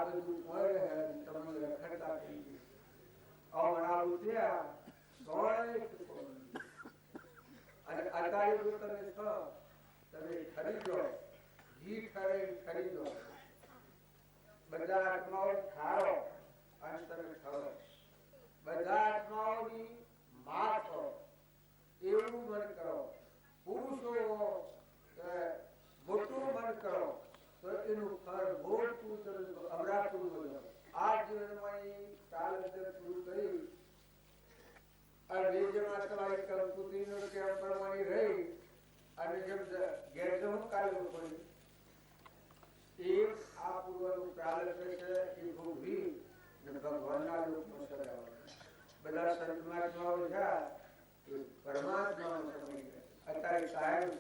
બધું મળે તમને રખડતા થઈ ગયું અવણા ઉઠ્યા અને અત્યારે જો તમે છો તમે ખરીદો ઘી ઠરે ખરીદો બધા આત્માઓ ઠારો અને તમે ઠરો બધા આત્માઓની માં છો એવું મન કરો પુરુષો મોટું મન કરો તો એનું ફળ મોટું અમરાતું બોલો આ જીવનમાં ચાલ પૂરું કરી અને બે જણા તમારી કંકુતિનો કેમ પ્રમાણે રહી અને જેમ ગેરજમ કાઢવું પડ્યું એ આ પૂર્વનું પ્રારંભ છે એ ભોગવી અને ભગવાનના રૂપમાં સદાવવાનું બધા સંતમાત્માઓ થયા એ પરમાત્માનો સમય અત્યારે કાયમ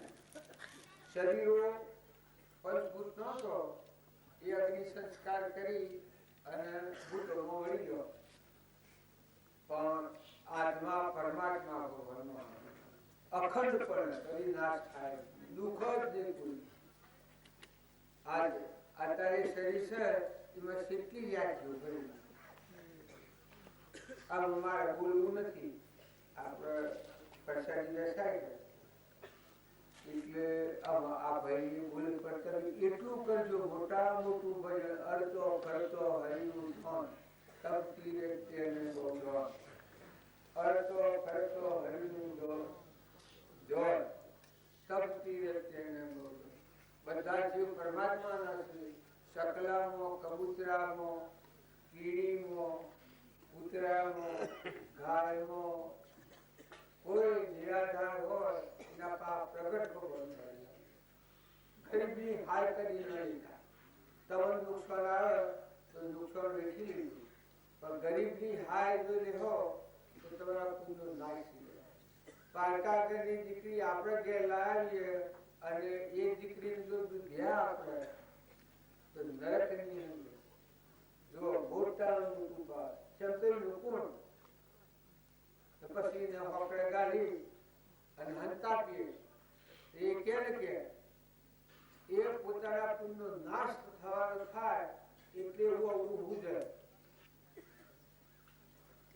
શરીરો પંચભૂત નહોતો એ અગ્નિ સંસ્કાર કરી અને ભૂતોમાં વળી ગયો પણ આત્મા પરમાત્મા ભગવાનમાં અખંડ પણ કદી નાશ થાય દુઃખ જ નહીં કોઈ આજ અત્યારે શરીર છે એમાં કેટલી વ્યાખ્યાઓ કરી આમ મારે બોલવું નથી આપણે પ્રસાદી બેસાય એટલે આ ભાઈની ભૂલ પર તમે એટલું કરજો મોટા મોટું ભજન અડતો કરતો હરિનું ધન તપતી રે તેને બોલો અડતો કરતો હરિનું જોર તપતી રે તેને બોલો બધા જીવ પરમાત્માના છે શકલામાં કબૂતરામાં કીડીમાં કૂતરામાં ગાયમાં કોઈ નિરાધાર હોય એના પાપ પ્રગટ ભગવાન ગરીબી હાય કરી નહીં તમને નુકસાન આવે તો નુકસાન વેઠી લીધું પણ ગરીબની હાય જો લેહો તો તમારા પૂરો નાશ થઈ જાય પારકા ઘરની દીકરી આપણે ઘેર લાવીએ અને એ દીકરીને જો ગયા આપણે તો નરકની જો મોટાનું કૃપા ચંપેલું કોણ પછી હોકડે ગાળી અને હંતા પીએ એ કે એ પોતાના પુણ્યનો નાશ થવાનો થાય એટલે એવું ઊભું જાય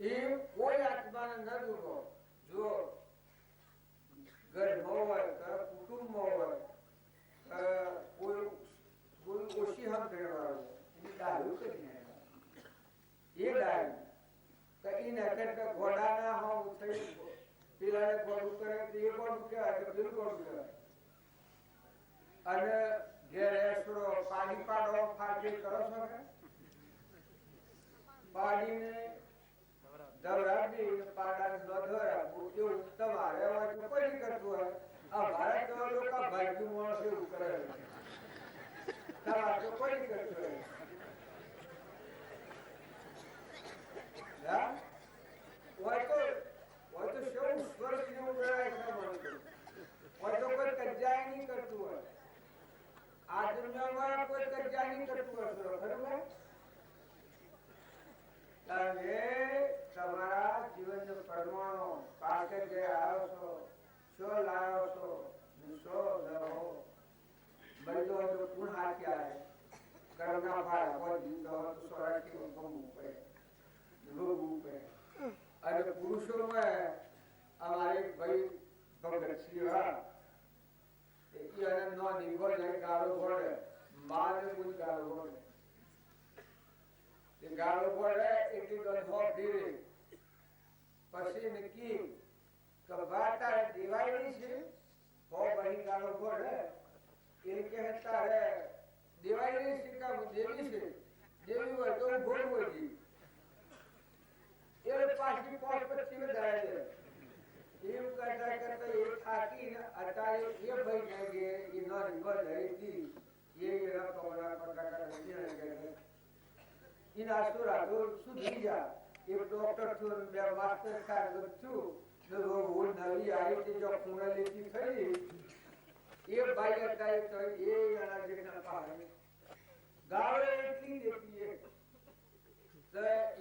એ કોઈ આત્માને ન દુખો જો ઘરમાં હોય કુટુંબમાં હોય કોઈ ઓછી હમ વાળો એની દારૂ કરી એ દારૂ ઘોડા ના હો પેલા ઘોડું કરે તો એ ઘોડું કહેવાય તો પેલું ઘોડું કહેવાય અને ઘેર એસડો પાડી પાડો ફાટી કરો છો કે પાડીને ધવરાવી પાડાને ન ધવરાવવું એવું તમારે હોય તો કોઈ નહીં કરતું હોય આ ભારત લોકો ભાગ્યું માણસ એવું કરે તમારે તો કોઈ નહીં કરતું હોય હોય તો શું સ્વર્ગ જેવું ગણાય છે હોય તો કોઈ કજ્જાય નહીં કરતું હોય આ દુનિયામાં કોઈ કજ્જા નહીં કરતું હોય ખરું તમે તમારા જીવન પરમાણુ પાસે ગયા આવ્યો છો શો લાવ્યો છો શો રહો બધો તો પૂર્ણ હાથી આવે કરુણા ભાર હોય જીવતો તો સોરાથી ભોગવું પડે અને પુરુષોમાં અમારે ભાઈ ભગત શ્રી નો નિર્ભર જાય ગાળો પડે માને કોઈ ગાળો પડે તે ગાળો પડે એટલી ગંધો ધીરે પછી નક્કી કે વાતા દિવાળી છે હો બહી ગાળો પડે એ કે તારે દિવાળી શિકા દેવી છે દેવી હોય તો ભોગ હોય એ પાછી પોત પછી વધારે એવું કરતા કરતા એ થાકી અત્યારે એ ભાઈ લાગે એ ન નિભર રહી એ એના કમરા પટાકા એના સુરાગો સુધરી જા એક ડોક્ટર છું બે માસ્ટર સાહેબ છું જો હું નવી આવી તે જો ખૂણા લેતી ખરી એ ભાઈ અત્યારે તો એ એના જેના પાડે ગાળે એટલી દેતી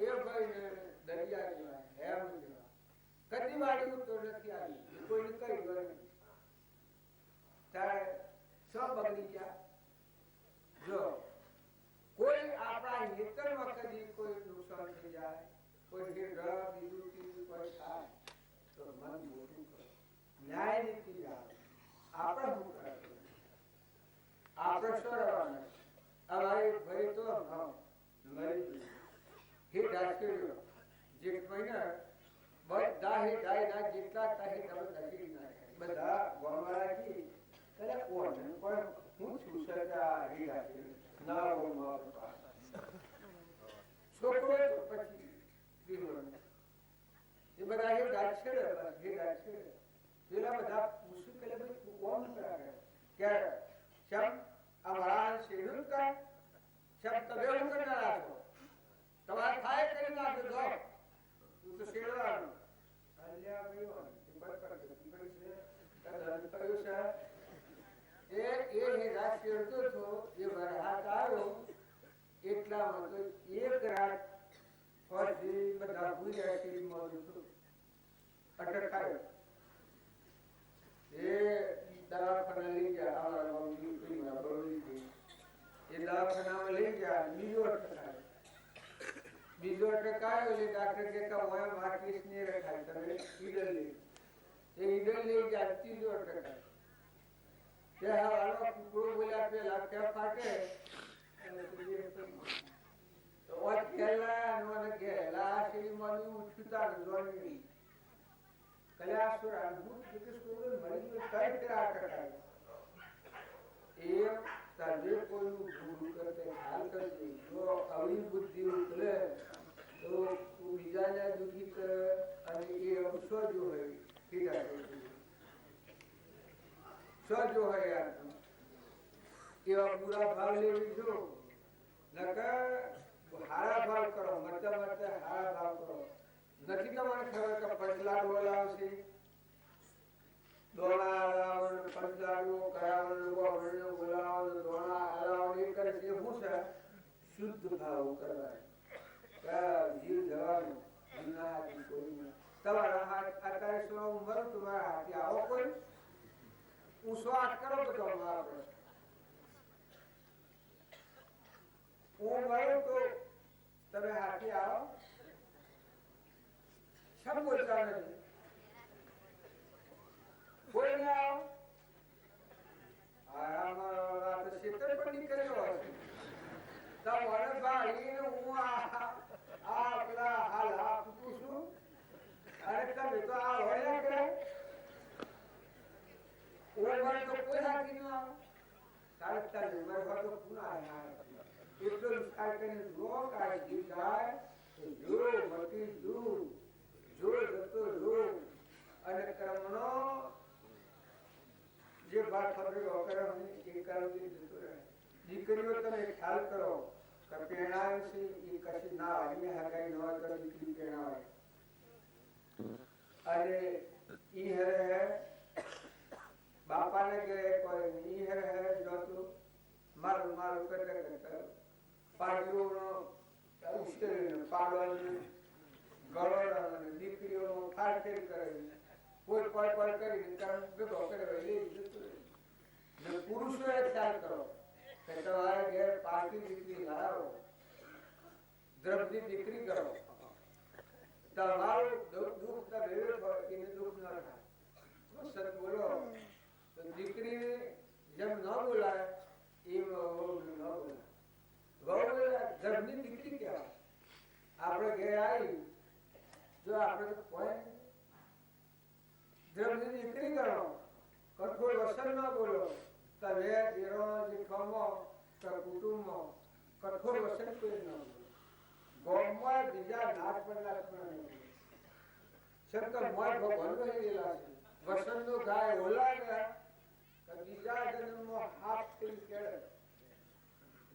એ ભાઈને દરિયા કહેવાય હેમ કહેવાય કદી વાળ્યું તો નથી આવી કોઈ કઈ ગયો નથી ત્યારે સબ બગડી ગયા જો કોઈ આપણા મન મોટું કરો. ન્યાય નીતિ જાણો. આપણે શું કરશું? આપણે શું રહેવાના? અમારે ભાઈ તો મરી હે રાજકીય જેઠ મહિના બધા હે ડાય ના જેટલા તાહે તમે નજીક ના બધા ગોમારાથી કલે કોણ પણ હું છું સજા હે રાજકીય ના ગોમાર છોકરો તો પછી બીજોને એ બધા હે રાજકીય બસ હે રાજકીય પેલા બધા પૂછ્યું કે ભાઈ કોણ કરે કે શમ અમારા શેડુલ કા શમ તબે હું કરનારા છો તમારે થાય કરી નાખો જો તું તો શેડવાનું અલ્યા ભાઈ બસ પર ગતિ પડી છે કદન થયું છે એ હે રાજકીય તો છો એ વરહાત આવ્યો એટલામાં તો એક રાત ફરી બધા ભૂલ્યા કે મોડું અટકાયો એ દવાખાને લઈ ગયા આવડા દીકરીમાં બરોડી ગઈ એ દવાખાનામાં લઈ ગયા બીજો અટકાયો એટલે ડાક્ટર કે હું માર્કેટ ને રખાય તમે ઈડર લઈ એ ઈડર લઈ ગયા ત્રીજો અટકાયો તે હાલો કુકડો બોલ્યા પેલા કે ફાટે તો ઓત ગેલા નોને ગેલા શ્રીમાન ઉઠતા જોની કલ્યાસુર અનુભૂત વિકસ્કોલ મરી કઈ તેરા અટકાય એ તજે કોઈ ભૂલ કરતે હાલ કરજે જો અવળી બુદ્ધિ ઉતરે તો તું બીજાને દુખી કર અને એ અવસો જો હોય ઠીક છે સો જો હોય યાર એવા પૂરા ભાવ લેવી જો નકર હારા ભાવ કરો મરતા મરતા હારા ભાવ કરો નથી તમને ખબર કે પંચલા બોલાવશે દોણા હલાવણ પંચાળો કરાવણ ગોવણ બોલાવણ દોણા હલાવણ એ કરે છે શું છે શુદ્ધ ભાવ કરવા જીવ જવાનું જીવના હાથી કોઈ તમારા હાથ અત્યારે સો ઉંમર તમારા હાથી આવો કોઈ ઊંસો હાથ કરો બધો મારો પ્રશ્ન હું મળું તો તમે હાથી આવો सब बोलता नहीं कोई ना आराम रात सीतर पर निकले हो तब और भाई ने हुआ आपला हाल आप पूछो अरे तब तो आ होया करे ओवर तो कोई हाथी ना काटता उमर हो तो पुना है इतना विस्तार करने जो का जी जाए जो मती जो जो जतो लोग અને કર્મનો જે વાત ફરી વગર એ કરમથી જતો રહે દીકરીઓ તમે ખ્યાલ કરો કે પેણાય છે એ કશી ના આવી હગાઈ ન હોય તો દીકરી પેણાય અને ઈ હરે બાપાને કે કોઈ ઈ હરે જોતું મારું મારું કરતા પાડ્યોનો ઉશ્કેરીને પાડવાનું ગળો દીકરીઓ ફાડફેર કરે કોઈ કોઈ કોઈ કરીને કર્મ ભેગો કરે એટલે પુરુષોએ ખ્યાલ કરો કે તમારે ઘેર પાર્ટી દીકરી લાવો દ્રવ્યની દીકરી કરો તમારું દુઃખ એને દુઃખ ન થાય સત બોલો તો દીકરી જેમ ન બોલાય એમ વહુ ન બોલાય વહુ દ્રવ્યની દીકરી કહેવાય આપણે ઘેર આવી જો આપણે કોઈ દ્રવ્યની દીકરી કરો કઠોર વસન ન બોલો તમે દેરો જેઠામો કુટુંબમાં કઠોર વસન કોઈ ન બોલો ગોમમાં બીજા નાથ પડનાર પણ શંકર મોય ભગવાન કહેલા છે વસનનો ગાય ઓલા ગયા તો બીજા જન્મમાં હાથ થઈ કેળે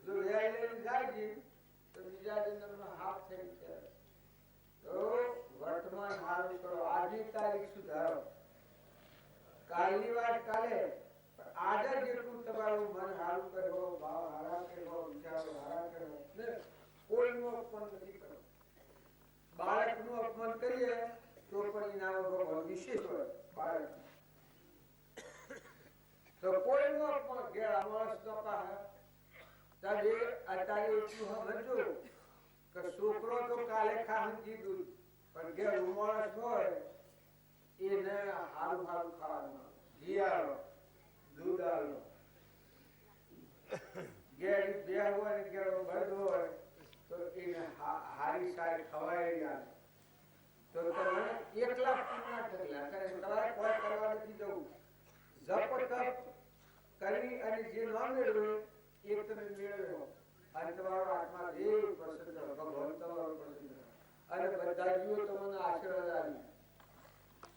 જો વેલ જાય તો બીજા જન્મમાં હાથ થઈ કેળે તો વર્તમાન હારું કરો આજની તારીખ સુધારો કાલની વાત કાલે આજે જેટલું તમારું મન હારું કરવો ભાવ હારા કરવો વિચારો હારા કરવો કોઈનું અપમાન નથી કરવું બાળકનું અપમાન કરીએ તો પણ ઇનામ ભગવાન વિશેષ હોય બાળક તો કોઈનું અપમાન ગયા માણસ ન કહે તબે અત્યારે એટલું સમજો કે છોકરો તો કાલે ખાન કીધું પણ ઘેર માણસ હોય એને હારું હારું ખાવાનું, ઘી આલો, દૂધ આલો, ઘેર બે હોય ને ઘેર બધું હોય તો એને હારી સારી ખવાયેલી આલે. તો તમે એકલા પૂર્ણ થયેલા કરે, તમારે કોઈ કરવા નથી જવું. જપ તપ કરી અને જે ન મેળવ્યું એ તમે મેળવ્યો અને તમારો આત્મા દેવ પ્રસન્ન, ભગવાન તમારો પ્રસન્ન અને બધા જીવો તમને આશીર્વાદ આપી.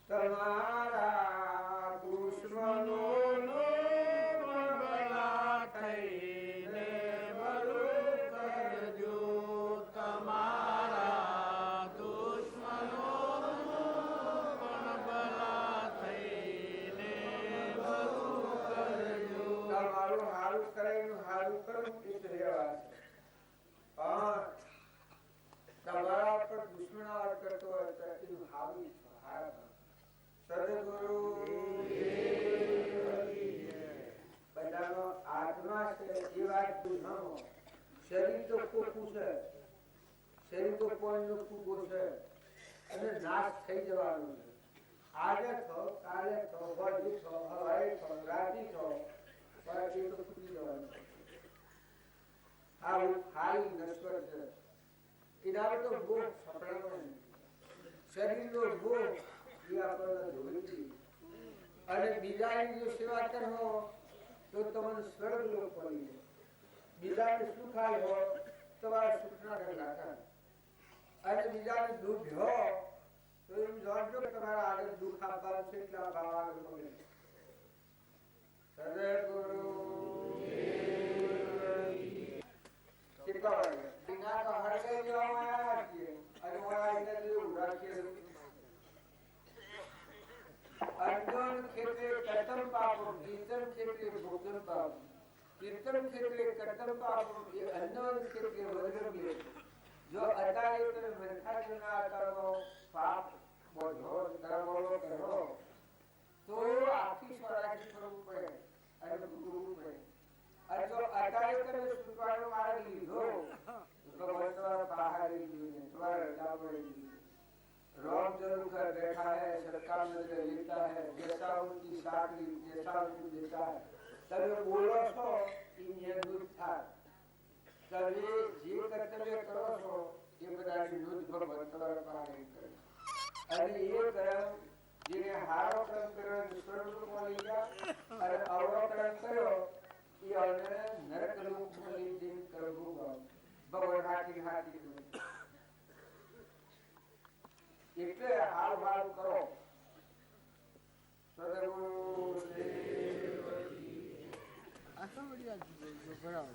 તમારા દુશ્મનોનો ભલા થઈને ભલું કરજો, તમારા દુશ્મનોનો પણ ભલા થઈને ભલું કરજો. તમારું હારું કરે એનું હારું કરવું એ જ રહેવા છે. પણ તમારા પર દુશ્મનાવટ કરતો હોય તો એનું હારું હારા સદગુરુ બધાનો આત્મા છે એ વાત દુશ્મનો. શરીર તો ખોખું છે, શરીર તો કોઈનું ખોખું છે અને નાશ થઈ જવાનું છે. આજે થો, કાલે થો, વળી થો, હવાઈ થો, રાતી થો, પણ એ તો ખૂટી જવાનું છે. આવું ખાલી નશ્વર છે. એના તો બહુ સપડાનો શરીરનો ભોગ એ આપણને ધોઈ અને બીજાની જો સેવા કરો તો તમને સ્વર્ગ લોક મળી જાય. બીજાને સુખ આવ્યો તમારા સુખના ઘર અને બીજાને દુઃખ હો તો એમ જાણજો કે તમારા આગળ દુઃખ આપવાનું છે એટલે આ ભાવ આગળ મળે. સદગુરુ શીખવાડે બિના તો હળગે જવામાં આવ્યા છીએ અને ઓળાઈને લેવું રાખીએ. अर्जुन क्षेत्रे कर्तम पापम, कीर्तन क्षेत्रे भोजन पापम, कीर्तन क्षेत्रे कर्तम पापम, ये अन्नन क्षेत्रे वज्र मिले. जो अतारे तर मरखा जना कर्मो पाप बोधो कर्मो करो तो आखी स्वराज्य स्वरूप पड़े अरे गुरु पड़े. और जो अतारे तर सुपारो मार लीधो तो भगवान पहाड़ी लीधे तुम्हारे लाभ लीधे. रोग जरूर कर बैठा है, सरकार नजर लेता है, जैसा उनकी साथी जैसा उनको देता है तब बोलो सो ये दूध था. तभी जी कर्तव्य करो सो ये बता दूध भगवान तुम्हारा पानी करे. अरे ये कर्म जिन्हें हारो कर्म करो स्वर्ग को ले गया और अवरो कर्म करो ये और नरक लोक में ले दिन कर होगा भगवान हाथी हाथी એટલે હાલ હાલ કરો. સદગુરુ આટલા બધી ભરાવો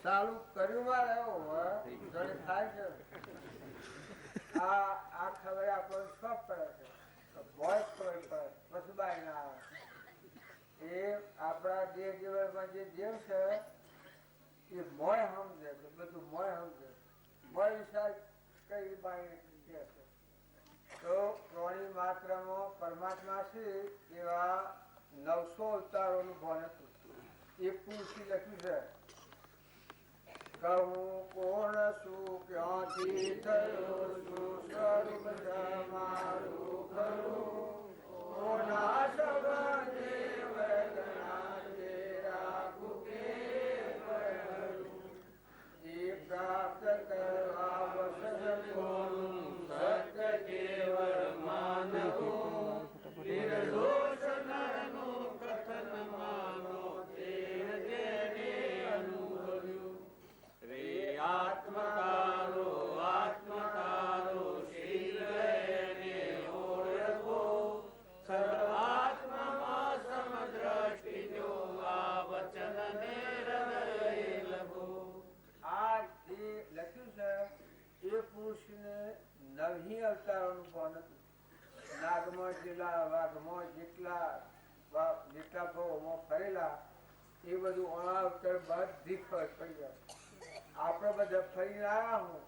ચાલુ કર્યું માં રહ્યો ઘરે થાય છે. આ ખબર આપણને શોખ પડે છે, ભોય ખબર પડે પશુબાઈ ના આવે એ આપણા દેહ જીવનમાં જે દેવ છે એ મોય સમજે છે, બધું મોય સમજે. મોય વિશાળ કઈ બાઈ છે તો પ્રાણી માત્રમાં પરમાત્મા છે એવા 900 અવતારોનું ભાન હતું. એ પુરુષી લખ્યું છે કહું કોણ શું ક્યાંથી થયો શું સ્વરૂપ મારું ખરું કોના સંબંધે વેદના તે રાખું કે પ્રાપ્ત કરવા વસન કોનું સત્ય કેવળ માનવું નિર્દોષ નરનું કથન માનો તેને અનુભવ્યું. રે આત્મકારો શીલને ઓળખો સર્વાત્મા સમદ્રષ્ટિ જો આ વચનને હૃદયે લખો. આ જે લખ્યું છે એ પુરુષને 9 અવતારોનું ભાન હતું. નાગમાં જેટલા વાઘમાં જેટલા ભાવમાં ફરેલા એ બધું 9 અવતાર બધી ખબર પડી જાય. આપણે બધા ફરીને આવ્યા હું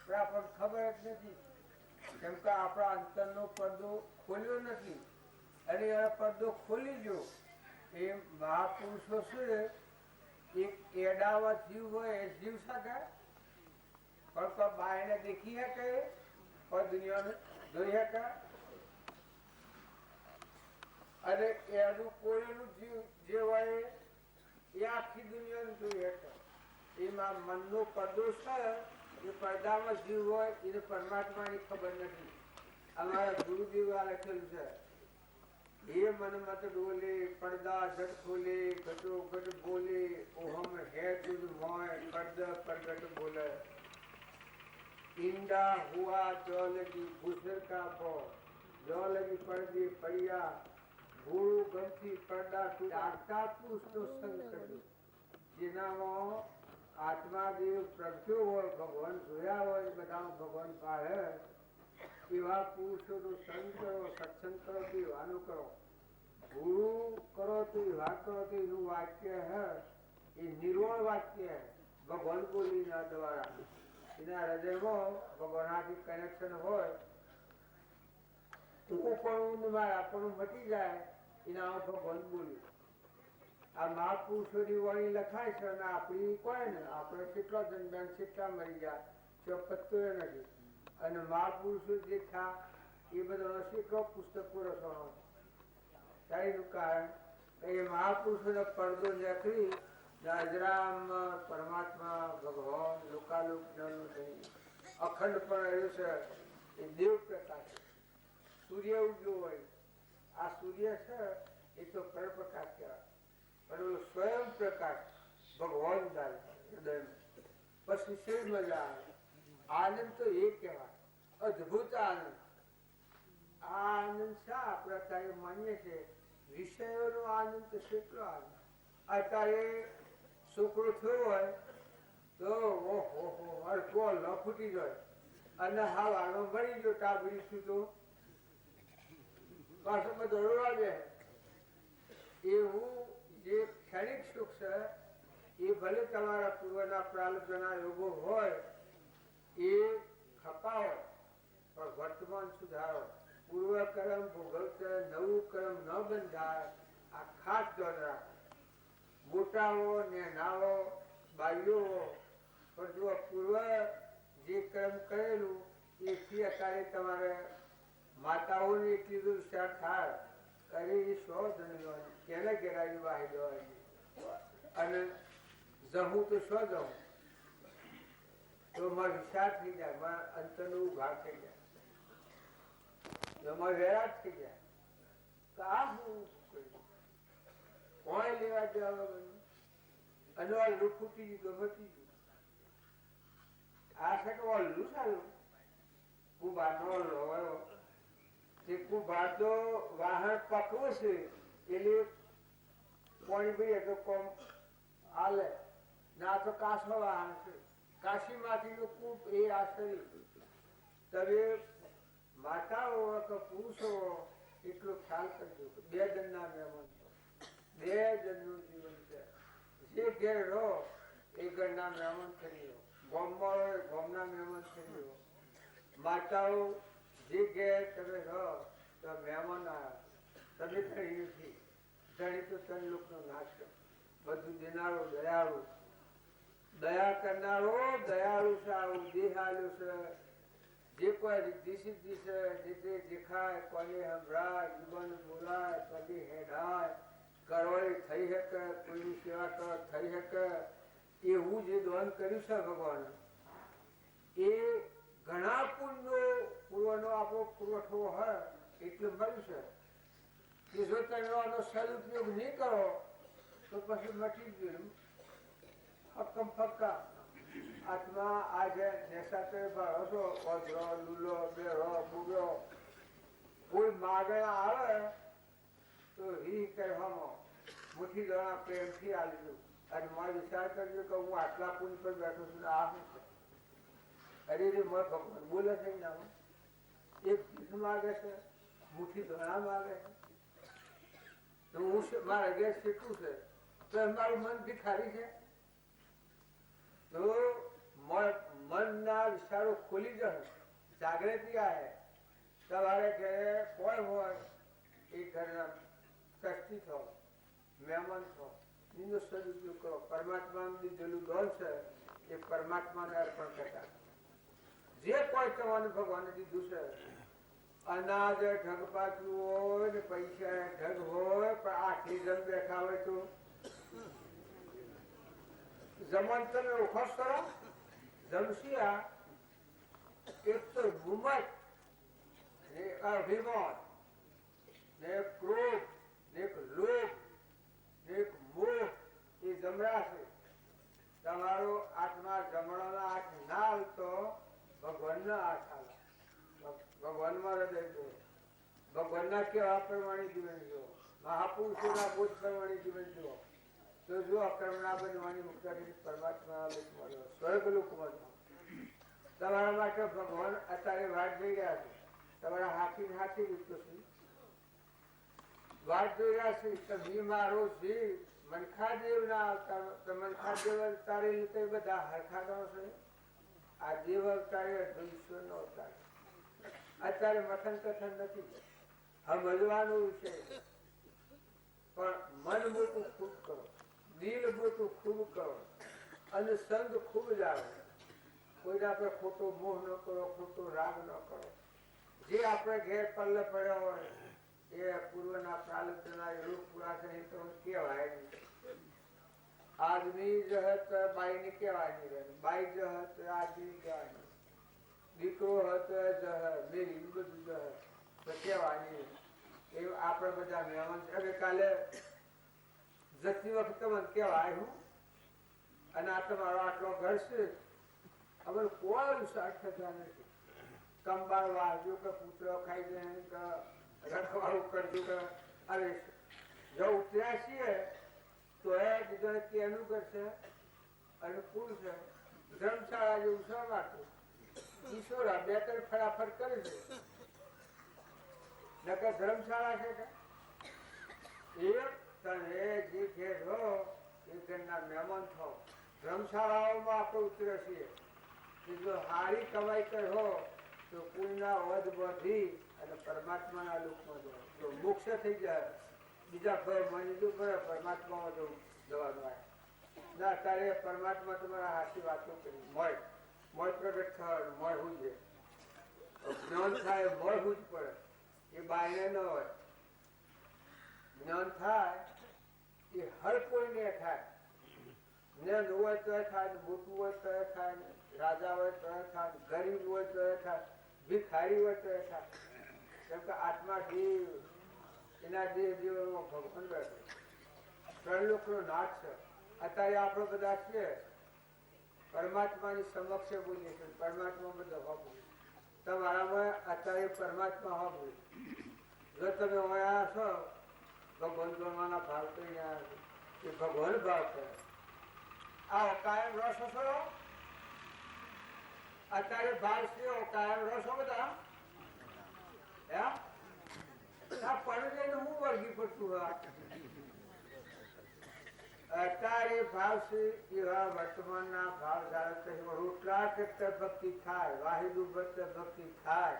પણ આપણને ખબર જ નથી કેમ કે આપણા અંતરનો પડદો ખોલ્યો નથી અને એ પડદો ખોલી ગયો. એ મહાપુરુષો શું એક એડાવા જીવ હોય એ જીવ સાથે પણ તો બાયને દેખી શકે और દુનિયાને જોઈ શકે અને એનું કોઈનું જીવ જે હોય એ આખી દુનિયાને જોઈ શકે એમાં મનનો પડદો છે એ પડદામાં જીવ હોય એને પરમાત્માની ખબર નથી અમારા ગુરુદેવા લખેલું છે ये मन मत डोले पर्दा झट खोले घटो घट बोले ओहम है तुझ मोय पर्द प्रगट बोले इंडा हुआ जो लगी भूसर का पो जो लगी पर्दे पड़िया भूरू गंथी पर्दा तू आगता पुरुष तो संग कर दो जिनामो आत्मा देव प्रगट्यो हो भगवान जोया हो बताओ भगवान पाहे एवा पुरुषो तो संग करो सत्संग करो विवाह करो गुरु करो तो विवाह करो तो यू वाक्य है ये निर्वण वाक्य है भगवान बोली ना द्वारा इना हृदय में भगवान की कनेक्शन हो तो पण मटी जाए इना भगवान बोली आ महापुरुषों की वाणी लखाय છે અને આપણી કોઈ ને આપણે કેટલા જન્મ કેટલા મરી ગયા છે પત્તો નથી અને મહાપુરુષો જે થયા એ બધા કેટલો પુસ્તકો રચવાનો તારીનું કારણ એ મહાપુરુષોનો પડદો નીકળી રાજરામ પરમાત્મા ભગવાન લોકાલોક જ્ઞાનનું થઈ અખંડ પણ રહ્યું છે એ દેવ પ્રકાશ સૂર્ય ઉગ્યો હોય આ સૂર્ય છે એ તો પરપ્રકાશ કહેવાય પણ સ્વયં પ્રકાશ ભગવાન હૃદય પછી શી મજા આવે आनंद तो एक कहवा अद्भुत आनंद आनंद शा प्रकार मान्य है विषयों आनंद तो કેટલો आनंद अतारे છોકરો થયો હોય તો ઓહો હરકો લફૂટી જાય અને હાવ આનો મરી ગયો ટાબડી તો પાછો બધો રોડે એવું જે ક્ષણિક સુખ છે એ ભલે તમારા પૂર્વના પ્રારબ્ધના યોગો હોય એ ખપાવો પણ વર્તમાન સુધારો પૂર્વ કર્મ ભોગવત નવું કર્મ ન બંધાય આ ખાસ ધ્યાન રાખો મોટાઓ ને નાવો બાઈઓ પણ જો પૂર્વ જે કર્મ કરેલું એથી અત્યારે તમારે માતાઓને એટલી દુર્શા થાય કરે એ 100 જણ કેને ઘેરાવી વાહી દેવાની અને જમું તો 100 જમું तो मैं विचार थी जाए मैं अंतरनु भाग થઈ જાય તો मैं વૈરાગ થઈ જાય કા હું કોઈ લેવા દેવા અને આ લુફુટી ગમતી આ છે કે ઓલ લુસાલો કુબાનો લોયો જે કુબાદો વાહન પકવો છે એટલે કોઈ ભી તો કોમ આલે ના તો કાસો વાહન છે काशी माटी खूब ए आश्चर्य तबे माता हो तो पुरुष हो એટલો ખ્યાલ કરજો બે જણના મહેમાન છો બે જણનું જીવન છે જે ઘેર રહો એ ઘરના મહેમાન કરી લો ગામમાં હોય ગામના મહેમાન કરી લો માતાઓ જે ઘેર તમે રહો તો મહેમાન આવ્યા તમે ધણી નથી ધણી તો તન લોકનો નાશ કરો બધું દેનારો દયાળુ दया करनारो दयालु सारू देहालु से जे कोई रिद्धि सिद्धि से जिते दिखाए कोने हमराय जीवन बोलाय कभी हेडाय करोई થઈ શકે કોઈની સેવા કર થઈ શકે એવું જે દાન કર્યું છે ભગવાન એ ઘણા પુણ્યો પૂર્વનો આપણો પુરવઠો હોય એટલું મળ્યું છે કે જો તમે આનો સદુપયોગ નહીં કરો તો પછી મટી ગયું हकम फक्का आत्मा आज जैसा के भरोसो वज्रो लूलो बेरो बुगो कोई मागे आवे तो ही कहमो मुठी जरा प्रेम थी आलीजो अरे मैं विचार करजो कि हूँ आटला पुण्य पर बैठो છું આ શું છે અરે રે मैं भगवान बोले છે ना एक चीज मांगे છે मुठी जरा मांगे तो उस मारे गए सीखू से तो हमाરું मन भिखारी છે तो मन ना विचारो खुली जाए जागृति आए सवारे घरे कोई हो एक घर ट्रस्टी थो मेहमान थो निंदो सदुपयोग करो परमात्मा ने दिलु दोन से ये परमात्मा ने अर्पण करता જે કોઈ તમને ભગવાને દીધું છે, અનાજ ઢગ પાછું હોય ને પૈસા ઢગ હોય, પણ આખી જમ બેઠા હોય તો જમન તમે ઉખસ કરો. જમશિયા એક તો ગુમત ને અભિમાન ને ક્રોધ ને લોભ ને મોહ, એ જમરા છે. તમારો આત્મા જમણાના હાથ ના આવતો ભગવાનના હાથ આવે. ભગવાનમાં હૃદય જો, ભગવાનના કેવા પ્રમાણે જીવન જો, મહાપુરુષોના બોધ પ્રમાણે જીવન જો, તો જો અકર્મણા બનવાની મુક્તિ પરમાત્મા લોકમાં જો, સ્વર્ગ લોકમાં જો. તમારા માટે ભગવાન અત્યારે વાટ જોઈ રહ્યા છે. તમારા હાથી હાથી વિકૃતિ વાટ જોઈ રહ્યા છે. તમે મારો જીવ મનખાદેવ ના આવતા, મનખાદેવ અવતારે રીતે બધા હરખા ગણો છે. આ દેવ અવતારે ઈશ્વર નો અવતાર. અત્યારે મથન કથન નથી, સમજવાનું છે. પણ મન મોટું ખૂબ કરો, દિલ મોટું ખૂબ કરો અને સંગ ખૂબ જાળવો. કોઈને આપણે ખોટો મોહ ન કરો, ખોટો રાગ ન કરો. જે આપણે ઘેર પલ્લે પડ્યા હોય એ પૂર્વના પ્રાલબ્ધના યોગ પૂરા થઈ તો કેવાય નહીં. આદમી જહત બાઈ ને કેવાય નહીં, બાઈ જહત આદમી કેવાય નહીં, દીકરો હતો જહ મેરી બધું જહ તો કેવાય નહીં. એ આપણે બધા મહેમાન છે. કાલે જતી વખતે મને કેવાય હું અને આ તમારો આટલો ઘર છે, અમે કોઈ સાઠ થતા નથી. કંબાળ વાંચ્યું કે પુત્ર ખાઈ જાય કે રખવાળું કરતું કે અરે જો ઉતર્યા છીએ તો એ બીજાને કેનું કરશે અને કુલ છે. ધર્મશાળા જેવું શા માટે ઈશ્વરા બે ત્રણ ફટાફટ કરે છે. નકર ધર્મશાળા છે કે એક તમે જે ઘેર રહો એ ઘરના મહેમાન થો. ધર્મશાળાઓમાં આપણે ઉતરે છીએ કે જો સારી કમાઈ કર હો તો કોઈના વધ વધી અને પરમાત્માના લોકમાં જાઓ તો મોક્ષ થઈ જાય. બીજા કોઈ માની દઉં કરે પરમાત્મામાં જવાનું આવે ના. તારે પરમાત્મા તમારા હાથી વાતો કરી મોય મોય પ્રગટ થાય મોય હું છે જ્ઞાન થાય મોય હું જ પડે. એ બાયને ન હોય. જ્ઞાન થાય એ હર કોઈને થાય. જ્ઞાન હોય તો થાય, મોટું હોય તો થાય, રાજા હોય તો થાય, ગરીબ હોય તો થાય, ભિખારી હોય તો થાય. કેમ કે આત્મા દેવ એના દેહ દેવમાં ભગવાન બેઠો. ત્રણ લોકનો નાથ છે. અત્યારે આપણે બધા છીએ પરમાત્માની સમક્ષ બોલીએ છીએ. પરમાત્મા બધા હોવું તમારામાં અત્યારે પરમાત્મા હોવું. જો તમે અહીંયા છો ભગવાન જોવાના ભાવ કરીને આવ્યા છો એ ભગવાન ભાવ કરે. આ કાયમ રસ છો અત્યારે ભાવ છે કાયમ રસો બધા પડે હું વર્ગી પડતું અત્યારે ભાવ છે એવા વર્તમાનના ભાવ ધારે રોટલા કરતા ભક્તિ થાય, વાહિદુ ભક્તિ થાય,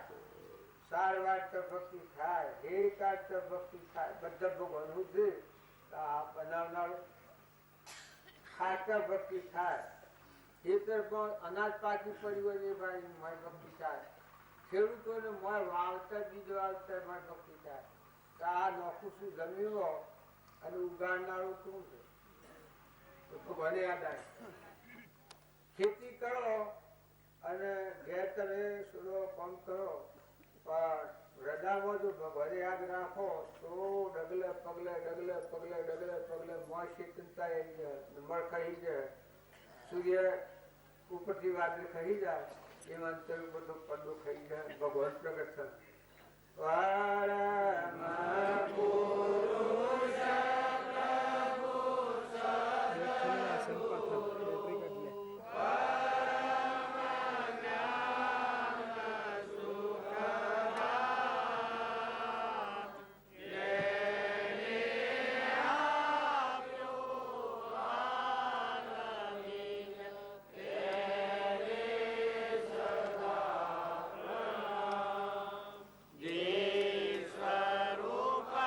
સાર વાટતા ભક્તિ થાય, હેર કાઢતા ભક્તિ થાય. બધા ભગવાન છે આ બનાવનારો ખાતા ભક્તિ થાય. ખેતર પણ અનાજ પાકી પડ્યું હોય એ ભાઈ મારી ભક્તિ થાય. ખેડૂતોને મોય વાવતા બીજ વાવતા મારી ભક્તિ થાય. આ નોખું શું જમીનો અને ઉગાડનારું શું છે ભગવાને યાદ આવે. ખેતી કરો અને ઘેર તમે સુરો કામ કરો પણ હૃદયમાં જો ભગવાને યાદ રાખો તો ડગલે પગલે ડગલે પગલે ડગલે પગલે મોય ચિંતા આવી જાય, મળ ખાઈ જાય, સૂર્ય ઉપરથી વાદળ ખાઈ જાય, એમાં અંતર બધો પડદો ખાઈ જાય. ભગવાન પ્રગટ થાય. Deep Swarupa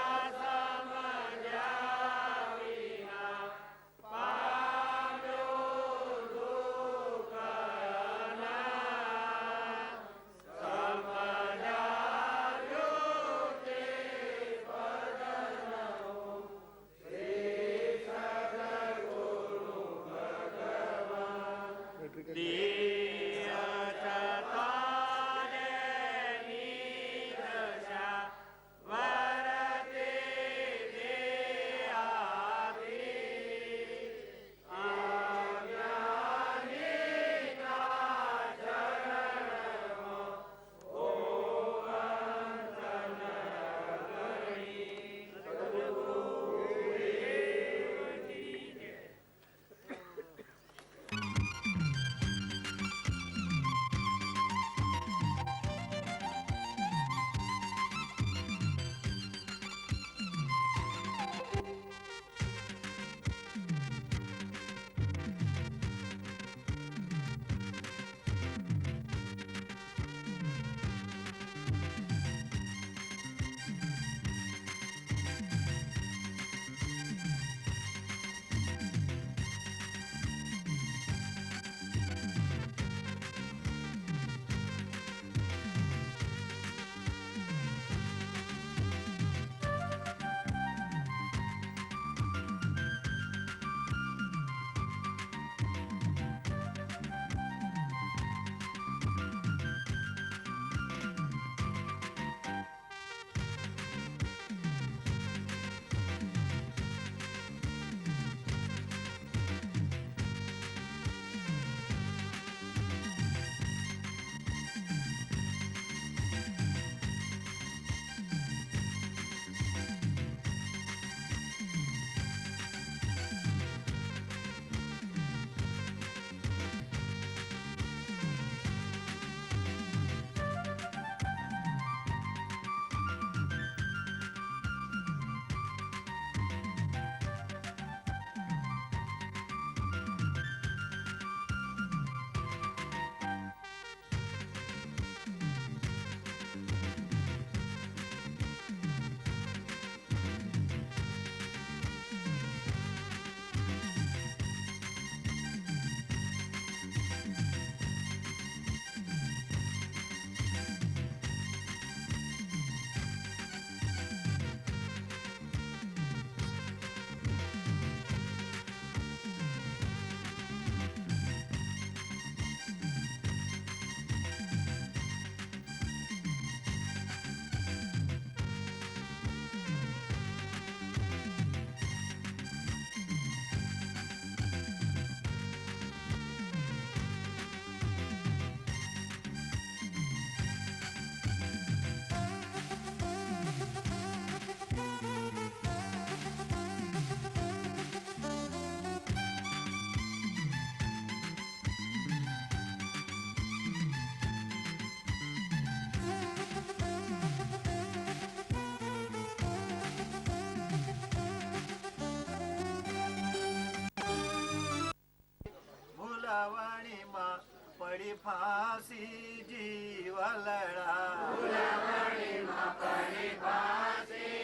પડી ફાંસી જીવલડા ફૂલવણીમાં પડી ફાંસી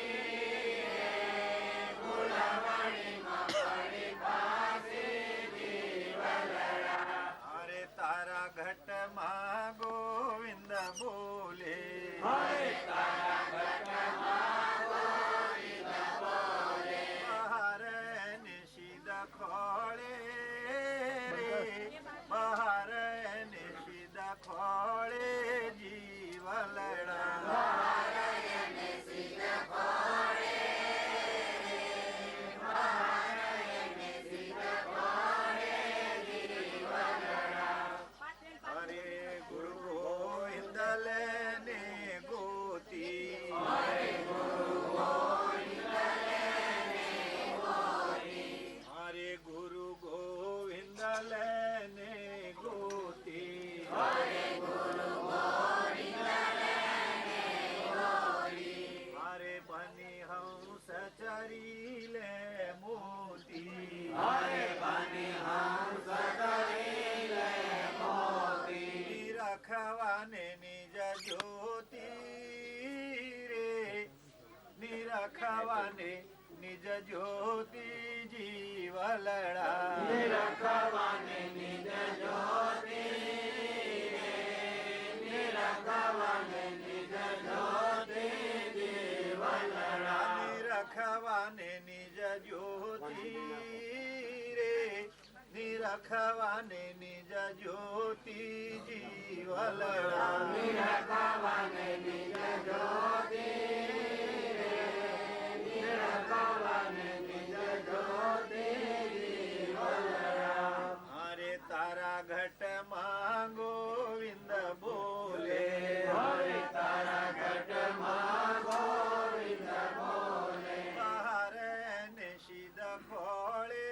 ફૂલવણીમાં પડી ફાંસી જીવલડા અરે તારા ઘટમાં ગોવિંદ બોલે અરે તારા ઘટમાં ગોવિંદ બોલે બહાર નિશિદ ખોળે બહાર નિશિદ ખોળે જીવલડા બહાર નિશિદ ખોળે બહાર નિશિદ ખોળે જીવલડા અરે ગુરુ ગોવિંદ લેને ગોતી અરે ગુરુ ગોવિંદ લેને ગોતી અરે ગુરુ ગોવિંદ લેને ગોતી અરે ગુરુ ગોવિંદ લેને ગોતી અરે બની હંસ ચરી લે મોતી અરે બની હંસ ચરી લે મોતી રખવાને નિજ જ્યોતિ રે નિરખવાને નિજ જ્યોતિ જીવલડા નિરખવાને નિજ જ્યોતિ નિરખવાને નિજ જ્યોતિ જીવલડા નિરખવાને નિજ જ્યોતિ રે નિરખવાને નિજ જ્યોતિ જીવલડા નિરખવાને નિજ જ્યોતિ અરે તારા ઘટમાં ગોવિંદ બોલે અરે તારા ઘટમાં ગોવિંદ બોલે બહાર નિશિદ ખોળે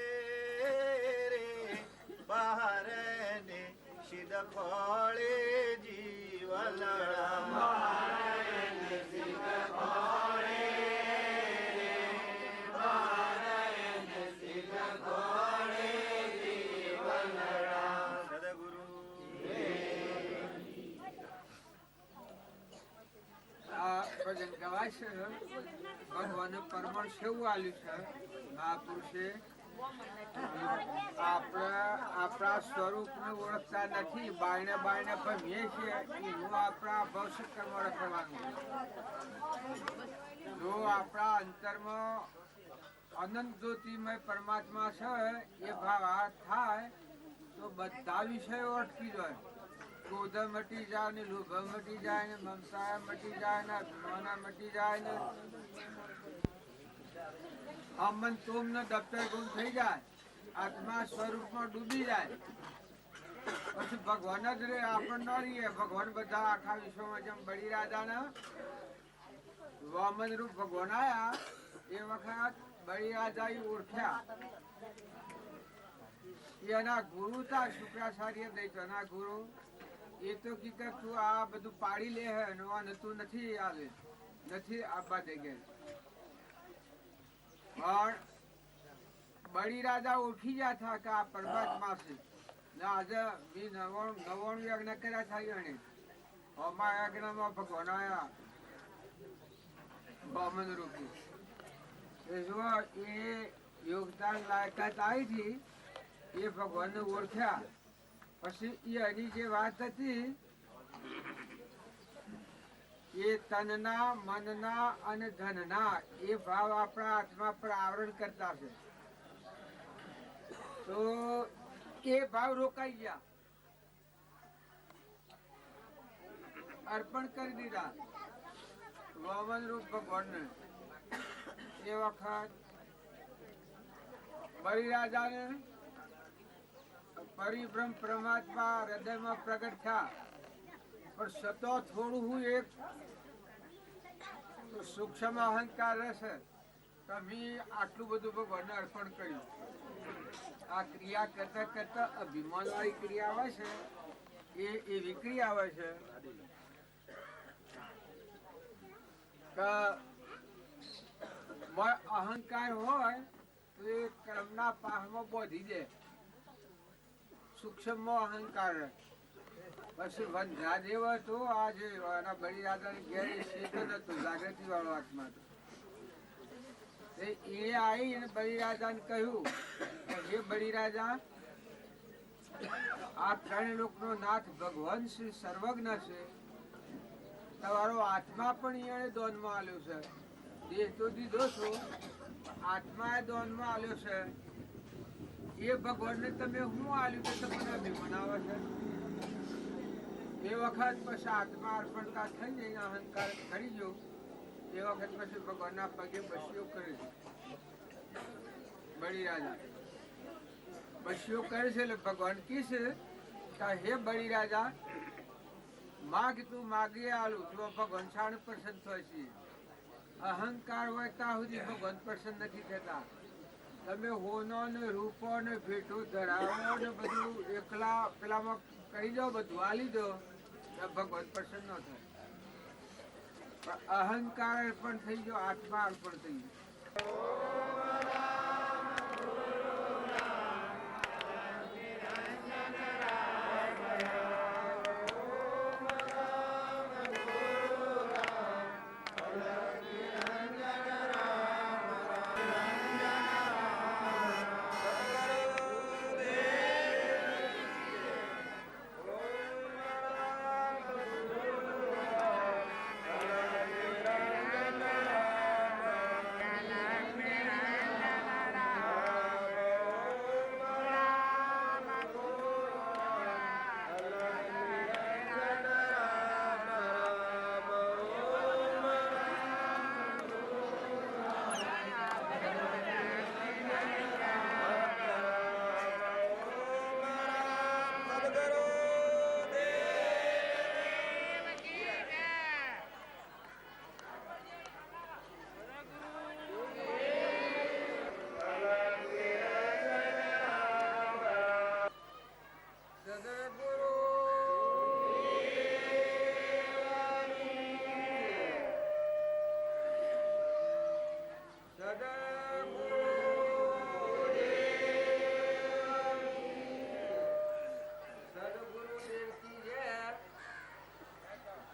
રે બહાર નિશિદ ખોળે જીવલડા બહાર નિશિદ ખોળે ભજન ગવાય છે ભગવાન પરમણ સેવું આલ્યું છે મહાપુરુષે આપણા સ્વરૂપને ઓળખતા નથી બાયણે બાયણે ભમીએ છીએ એનું આપણા ભવિષ્ય કર્મ રખવાનું જો આપણા અંતરમાં અનંત જ્યોતિમય પરમાત્મા છે એ ભાવ થાય તો બધા વિષયો અટકી જાય ક્રોધ મટી જાય ને લોભ મટી જાય ને મમતા મટી જાય ને અભિમાન મટી જાય ને અમન તોમ ને દફતર ગુમ થઈ જાય આત્મા સ્વરૂપમાં ડૂબી જાય પછી ભગવાન જ રે આપણ ન રહીએ ભગવાન બધા આખા વિશ્વમાં જેમ બળી રાજાના વામન રૂપ ભગવાન આયા એ વખત બળી રાજા ઓળખ્યા એના ગુરુ હતા શુક્રાચાર્ય દૈત્યના ગુરુ એ તો કીધું તું આ બધું પાડી લે હે તું નથી આવે નથી આપવા દે ગયા પણ બળી રાજા ઓળખી ગયા હતા કે આ પરમાત્મા છે ને આજે 99 યજ્ઞ કર્યા था એને હોમા યજ્ઞમાં ભગવાન આયા વામન રૂપી એ યોગદાન લાયકાત આવી હતી એ ભગવાનને ઓળખ્યા પછી એની જે વાત હતી એ તનના મનના અને ધનના એ ભાવ આપણા આત્મા પર આવરણ કરતા છે તો એ ભાવ રોકાઈ ગયા અર્પણ કરી દીધા વામન રૂપ ભગવાનને એ વખત બલિરાજાને પરિબ્રહ્મ પરમાત્મા હૃદયમાં પ્રગટ થયા પણ સતો થોડું હું એક સૂક્ષ્મ અહંકાર રહેશે તમે આટલું બધું ભગવાનને અર્પણ કર્યું આ ક્રિયા કરતા કરતા અભિમાન વાળી ક્રિયા આવે છે એ એવી ક્રિયા આવે છે કે અહંકાર હોય તો એ કર્મના પાહમાં બોધી દે સૂક્ષ્મ અહંકાર પછી વનરાદેવ હતો આજે એના બલિરાજાની ઘેર ચેતન હતું, જાગૃતિ વાળો આત્મા હતો. એ આવી અને બલિરાજાને કહ્યું કે હે બલિરાજા, આ ત્રણ લોકનો નાથ ભગવાન શ્રી સર્વજ્ઞ છે, તમારો આત્મા પણ એને દોનમાં આલ્યો છે. દેહ તો દીધો છો, આત્મા એ દોનમાં આલ્યો છે. એ ભગવાનને તમે શું આલ્યું કે તમને અભિમાન છે? એ વખત પછી આત્મા અર્પણતા થઈ જઈને અહંકાર ખરી ગયો. એ વખત પછી ભગવાનના પગે બસીઓ કરી બલિરાજા બસીઓ કરે છે. એટલે ભગવાન કી છે કે હે બલિરાજા, માગ તું માગી આલું તો ભગવાન સાણ પ્રસન્ન થાય છે. અહંકાર હોય ત્યાં સુધી ભગવાન પ્રસન્ન નથી થતા. તમે હોનો ને રૂપો ને ભેટો ધરાવો ને બધું એકલા પેલામાં કહી દો, બધું આલી દો, ભગવાન પ્રસન્ન ન થાય. પણ અહંકાર અર્પણ થઈ ગયો, આત્મા અર્પણ થઈ ગયો.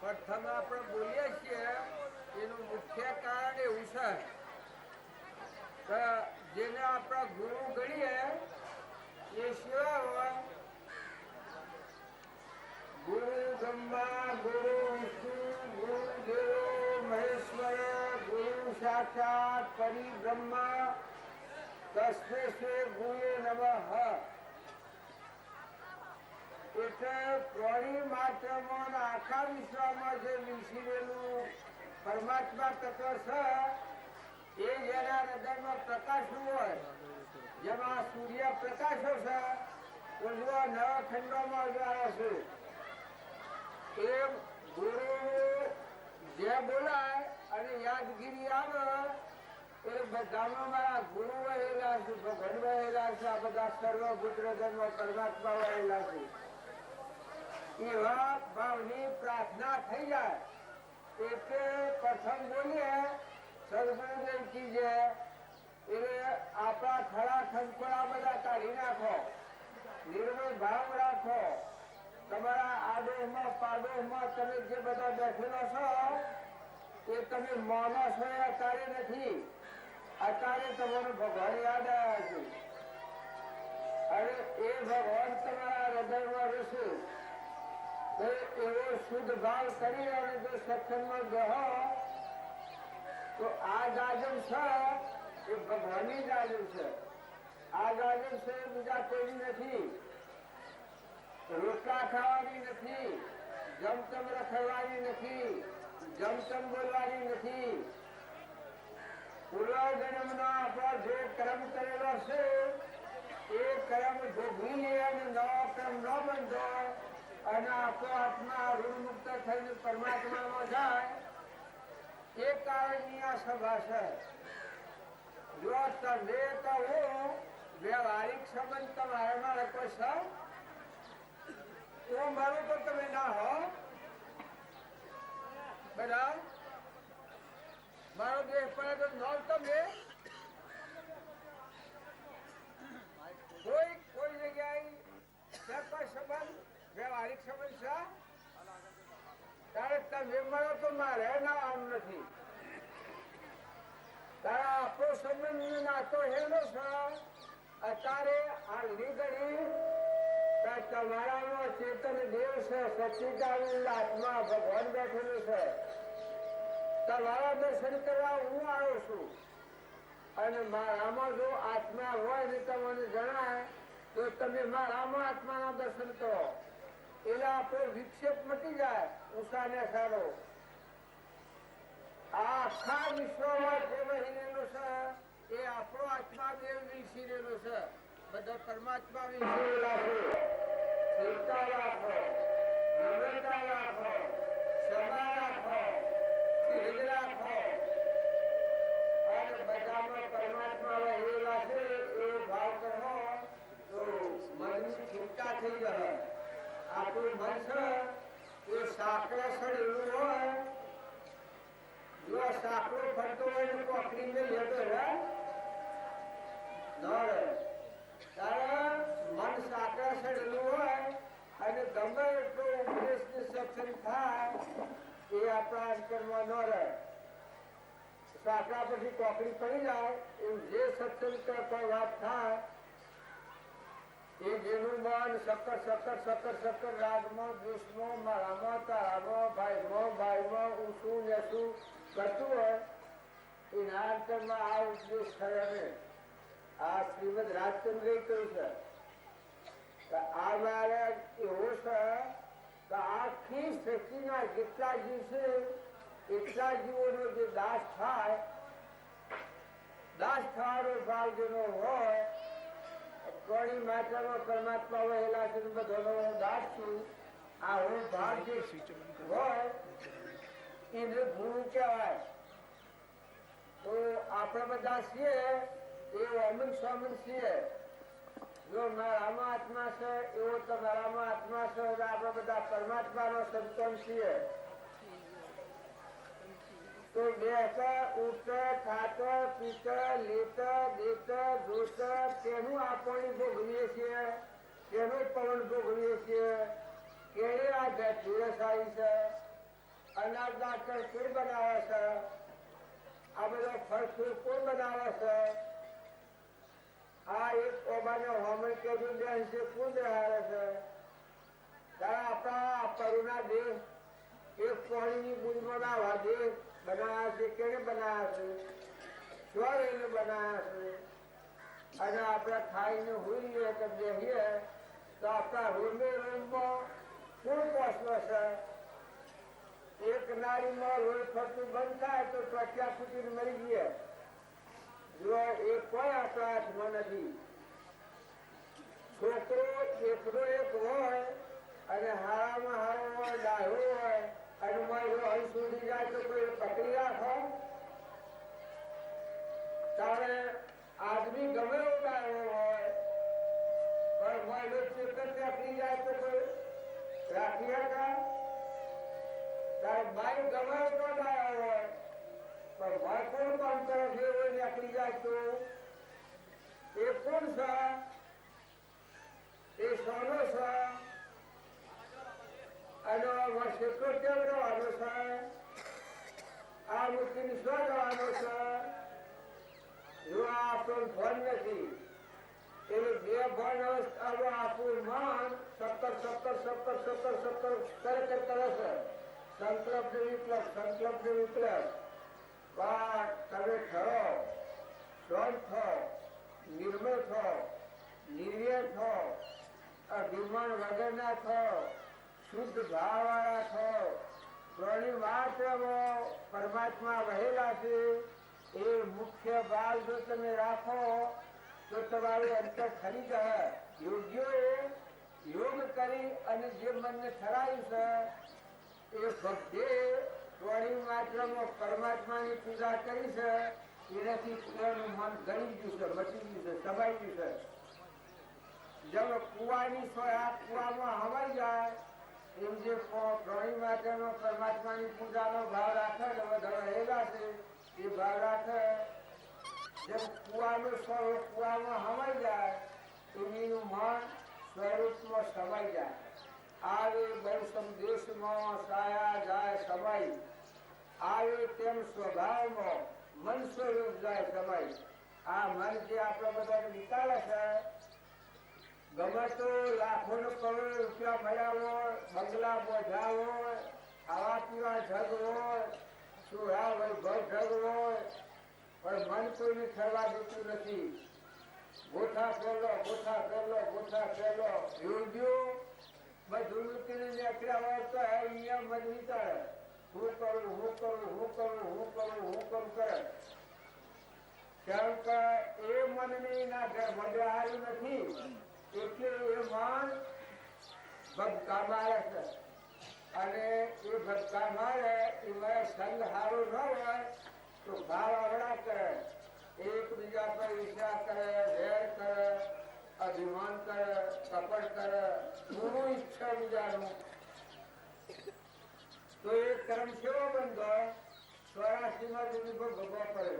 પ્રથમ આપણે બોલીએ છીએ એનું મુખ્ય કારણ એવું છે કે જેને આપણા ગુરુ ગણીએ એ શિવા હોય. ગુરુ બ્રહ્મા, ગુરુ વિષ્ણુ, ગુરુ દેવો મહેશ્વર, ગુરુ સાક્ષાત પરિબ્રહ્મ, તસ્मै શ્રી ગુરુએ નમઃ. એટલે પ્રાણી માત્રમાં આખા વિશ્વમાં જે વિસરેલું પરમાત્મા તત્વ છે એ જેના હૃદયમાં પ્રકાશનું હોય, જેમાં સૂર્ય પ્રકાશો છે, ઉજવા નવા ખંડોમાં ઉજાળો છે. એ ગુરુ જે બોલાય અને યાદગીરી આવે એ બધામાં મારા ગુરુ વહેલા છે, ભગવાન વહેલા છે, આ બધા સર્વભૂત હૃદયમાં પરમાત્મા વહેલા છે. એવા ભાવની પ્રાર્થના થઈ જાય એટલે પ્રથમ બોલીએ સદગુરુદેવ કી જય. એટલે આપણા ખરા ખંખોળા બધા કાઢી નાખો, નિર્મળ ભાવ રાખો. તમારા આડોશમાં પાડોશમાં તમે જે બધા બેઠેલો છો એ તમે માનો છો એ અત્યારે નથી. અત્યારે તમારો ભગવાન યાદ આવ્યા છે અને એ ભગવાન તમારા હૃદયમાં રહેશે. એવો શુદ્ધ ભાવ કરી અને જો સત્સંગમાં ગયો તો આ જાજમ છે એ ભગવાનની જાજમ છે. આ જાજમ છે બીજા કોઈની નથી. રોટલા ખાવાની નથી, જમતમ રખડવાની નથી, જમતમ બોલવાની નથી. પૂર્વ જન્મનો આપણો જે કર્મ કરેલો છે એ કર્મ ભોગવી લે અને નવો કર્મ ન બંધો અને આપણો આત્મા ઋણમુક્ત થઈને પરમાત્મામાં જાય એ કારણની આ સભા છે. જો તમે કહું વ્યવહારિક સંબંધ તમારા મારે કોઈ છે તો મારું તો તમે ના હો બધા. મારો દેહ પડે તો ન તમે કોઈ જગ્યાએ કોઈ સંબંધ વ્યવહારિક સંબંધ છે વાતો હેલો છે અત્યારે આ લીગડી તમારામાં ચેતન દેવ છે, સચ્ચિદાનંદ આત્મા ભગવાન બેઠેલું છે. તમારા દર્શન કરવા હું આવ્યો છું અને મારામાં જો આત્મા હોય ને તમને જણાય તો તમે મારામાં આત્માના દર્શન કરો એટલે આપણો વિક્ષેપ મટી જાય. ઉષાને સારો આ આખા વિશ્વમાં જે વહીરેલો છે એ આપણો આત્મા દેવ વિસરેલો છે. બધા પરમાત્મા વિસરેલા છે. ચિંતા રાખો, નમ્રતા રાખો, ક્ષમા રાખો, ધીરજ રાખો અને બધામાં પરમાત્મા વહેલા છે એ ભાવ કરો તો મનની ચિંતા થઈ જાય. આપણું મન છે એ સાંકળે સડેલું હોય, જો સાંકળો ફરતો હોય ને કોકડી ને લેતો રહે તારે મન સાંકળે સડેલું હોય અને ગમે એટલો ઉપદેશ ને સત્સંગ થાય એ આપણા અંતરમાં ન રહે. સાંકળા પછી કોકડી પડી જાય એવું જે સત્સંગ કોઈ વાત થાય એ જેનું મન સક્કર સક્કર સક્કર સક્કર રાગમાં, દ્વેષમાં, મારામાં, તારામાં, ભાઈમાં હું શું ને શું કરતું હોય એના અંતરમાં આ ઉપદેશ થયો ને. આ શ્રીમદ રાજચંદ્ર કહ્યું છે આ મારે એવો છે કે આખી સૃષ્ટિના જેટલા જીવ છે એટલા જીવોનો જે દાસ થાય, દાસ થવાનો ભાવ જેનો હોય, કોની માત્રામાં પરમાત્મા વહેલા છે બધાનો દાસ છું, આ હું ભાવ જે હોય એને ગુરુ કહેવાય. તો આપણે બધા છીએ એ અમન સ્વામન છીએ. જો મારામાં આત્મા છે એવો તો મારામાં આત્મા છે, આપણે બધા પરમાત્માનો સંતાન છીએ. તો બેસતા ઉઠતા ખાતા પીતા લેતા દેતા જોતા તેનું આપણે ભોગવીએ છીએ, તેનો પવન ભોગવીએ છીએ. કેળે આ ભેટ આવી છે, અનાજ દાખલ કોણ બનાવે છે, આ બધો ફળ ફૂલ કોણ બનાવે છે, આ એક ઓબાને હોમણ કેજુ બેન છે કોણ બેહાડે છે. ત્યારે આપણા પરુના દેશ એક પાણીની બુંદમાં નાવા દેશ બનાવ્યા છે. કેને બનાવ્યા છે? સ્વર એને બનાવ્યા છે. અને આપણે ખાઈને હોઈએ તો બેસીએ તો આપણા રૂમે રૂમમાં કોણ પોષવો છે? એક નારીમાં રોજ ફરતું બંધ થાય તો પ્રખ્યા ફૂટીને મરી ગયા. જો એ કોઈ આપણા હાથમાં નથી. છોકરો એકનો એક હોય અને હારામાં હારો હોય, ડાયો હોય અને મારો હલ સુધી જાય તો કોઈ પકડી રાખો. તારે આદમી ગમે એવો ડાયો હોય પણ મારો ચેતન પકડી જાય તો કોઈ રાખી હતા. તારે બાઈ ગમે એટલો ડાયો હોય પણ ભાઈ કોણ કામ કરે છે એવું નીકળી જાય તો એ કોણ છે? એ સોનો છે. અને વર્ષેટલો કેમ રહેવાનો છે? આ મૂર્તિને શું જવાનો છે? જો આપણું ભણ નથી એટલે બે ભણ આપણું મન સત્તર સત્તર સત્તર સત્તર સત્તર કરે છે. સંકલ્પ ને વિપ્લવ, સંકલ્પ ને વિપ્લવ. તમે ઠરો, શાંત થો, નિર્મળ થો, નિર્વ્યય થો, અભિમાન વગરના થો, શુદ્ધ ભાવવાળા થો. પ્રાણી માત્રમાં પરમાત્મા વહેલા છે એ મુખ્ય ભાવ જો તમે રાખો તો તમારું અંતર ખરી જાય. યોગ્યોએ યોગ કરી અને જે મનને ઠરાયું છે એ ભક્તે પ્રાણી માત્રમાં પરમાત્માની પૂજા કરી છે એનાથી તેનું મન ગળી ગયું છે, મચી ગયું છે, સમાઈ ગયું છે. જેમ કુવાની સોયા કુવામાં હવાઈ જાય એમ જે પ્રાણી માત્રમાં પરમાત્માની પૂજાનો ભાવ રાખે ને વધારે હેલા છે એ ભાવ રાખે. જેમ કુવાનું સ્વરૂપ કુવામાં હવાઈ જાય એનું મન સ્વરૂપમાં સમાઈ જાય. આવે બહુ સંદેશમાં સાયા જાય સમાઈ, આવે તેમ સ્વભાવમાં મન સ્વરૂપ જાય સમાઈ. આ મન જે આપણે બધાને વિચારે છે, ગમે તો લાખોનો કરોડ રૂપિયા મળ્યા હોય, બંગલા બોધા હોય, ખાવા પીવા જગ હોય, સુરા વૈભવ જગ હોય, પણ મન કોઈને ઠરવા દેતું નથી. ગોઠા ફેરલો, ગોઠા ફેરલો, ગોઠા ફેરલો, યોગ્યો બધું મૂકીને નીકળ્યા હોય તો અહીંયા મન વિચારે હું કરું, હું કરું, હું કરું, હું કરું, હું કરું કરે. કેમ કે એ મનની ના ઘર મળે હારું નથી, એટલે એ મન ભટકા મારે છે. અને એ ભટકા મારે એમાં સંગ સારું ન હોય તો ભાવ આવડા કરે, એકબીજા પર ઈચ્છા કરે, વેર કરે, અભિમાન કરે, કપટ કરે, પૂરું ઈચ્છા બીજાનું. તો એ કર્મ કેવો બંધો 84માં સુધી ભોગવવો પડે.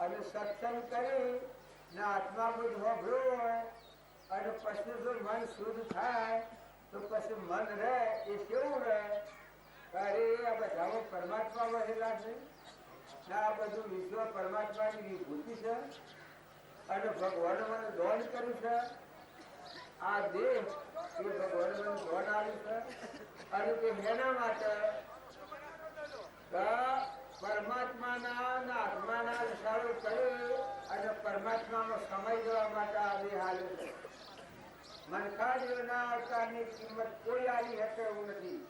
અને સત્સંગ કરી ને આત્મા બધું હોભળ્યું હોય અને પછી જો મન શુદ્ધ થાય તો પછી મન રહે એ કેવું રહે? અરે આ બધામાં પરમાત્મા વહેલા છે ને આ બધું વિશ્વ પરમાત્માની વિભૂતિ છે અને ભગવાન મને દોન કર્યું છે. આ દેહ એ ભગવાન મને દોન આવ્યું છે અને તે એના માટે પરમાત્માના આત્માના વિચારો કરી અને પરમાત્માનો સમય જવા માટે આ દેહ આવ્યો છે. મનખાડીઓના અવતારની કિંમત કોઈ આવી શકે એવું નથી.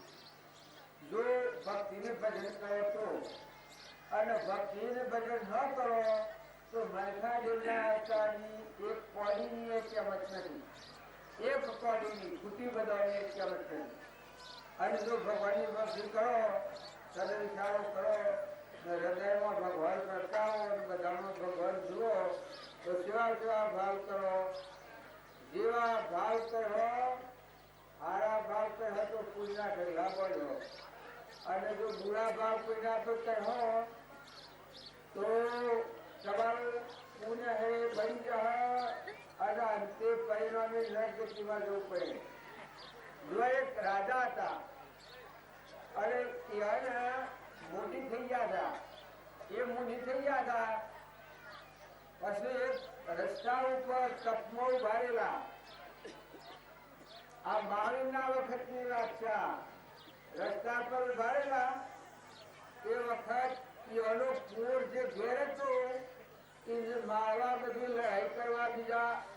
જો ભક્તિને ભજન કરો તો, અને ભક્તિને ભજન ન કરો તો મનખાડીઓના અવતારની એક કોડીની કિંમત નથી. એક કોડીની ખૂટી બધાની કિંમત નથી. અને જો ભગવાનની ભક્તિ કરો, સદા વિચારો કરો, હૃદયમાં ભગવાન કરતા હો અને બધામાં ભગવાન જુઓ તો કેવા કેવા ભાવ કરો. જેવા ભાવ કરો, સારા ભાવ કહો તો પૂજા ઢગલા પડ્યો, અને જો બુરા ભાવ પૂજા તો કહો તો તમારું પુણ્ય હે બની જાય અને અંતે પરિણામે નરગતિમાં જવું પડે. જો એક રાજા હતા અને એને મોટી થઈ ગયા હતા. એ મોટી થઈ ગયા હતા પછી એક રસ્તા ઉપર તપમાં ઉભા રહેલા. આ મહાવીરના વખતની વાત છે. રસ્તા પર ઉભા રહેલા એ વખત એનો પૂર જે ઘેર હતો એ મારવા બધી લડાઈ કરવા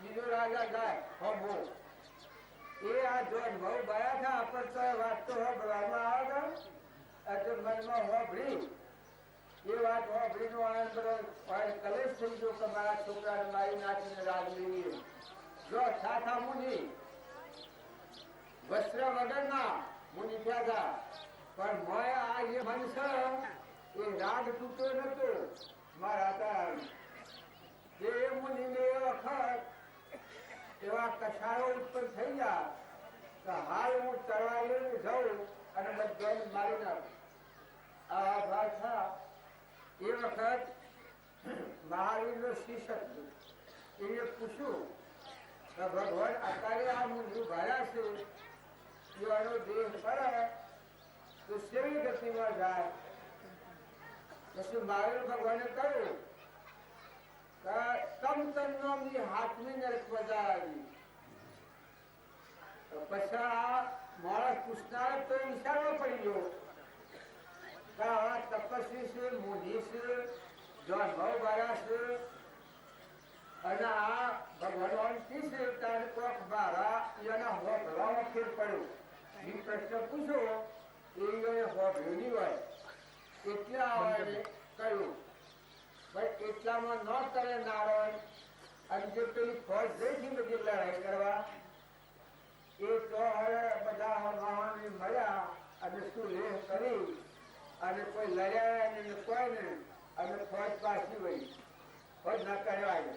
બીજો રાજા જાય હબો. એ આ જો અનુભવ ગયા હતા આપણ તો વાત તો હોભળવામાં આવે એટલે મનમાં હોભળી એ વાત હોભળીનો આનંદ બધો કલેશ થઈ ગયો કે મારા છોકરાને મારી નાખીને રાગ લેવી. જો છાથા મુનિ વસ્ત્ર વગરના મુનિ થયા હતા, પણ મોય આ જે મન છે એ રાગ તૂટ્યો નતો મારા હતા. એ મુનિને એ વખત એવા કસારો ઉત્પન્ન થઈ ગયા કે હાલ હું તરવા લઈને જાઉં અને બધાને મારી નાખું. આ ભાષા એ વખત મહાવીરનો શિષ્ય હતું. એને પૂછ્યું કે ભગવાન અત્યારે આ મુંજુ ભાર્યા છે એવાનો દેહ પડે તો કેવી ગતિમાં જાય? પછી મહાવીર ભગવાને કહ્યું તમ તન્નોની હાથની નરક મજા આવી. પછી આ માણસ પૂછનાર તો વિચારવો પડી ગયો કે આ તપસ્વી છે, મુનિ છે, જો અનુભવ બારા છે અને આ ભગવાન કી છે ત્યારે કોક બારા એના હોભળવામાં ફેર પડ્યો. એ પ્રશ્ન પૂછો એ હોભળ્યું નહીં હોય એટલે આવે કહ્યું ભાઈ એટલામાં ન કરે નારાયણ. અને જે પેલી ફોજ જઈ બધી લડાઈ કરવા એ તો હવે બધા મહાન મળ્યા અને શું લેહ કરી અને કોઈ લડ્યા અને કોઈ ને અને ફોજ પાછી વળી. ફોજ ના કહેવાય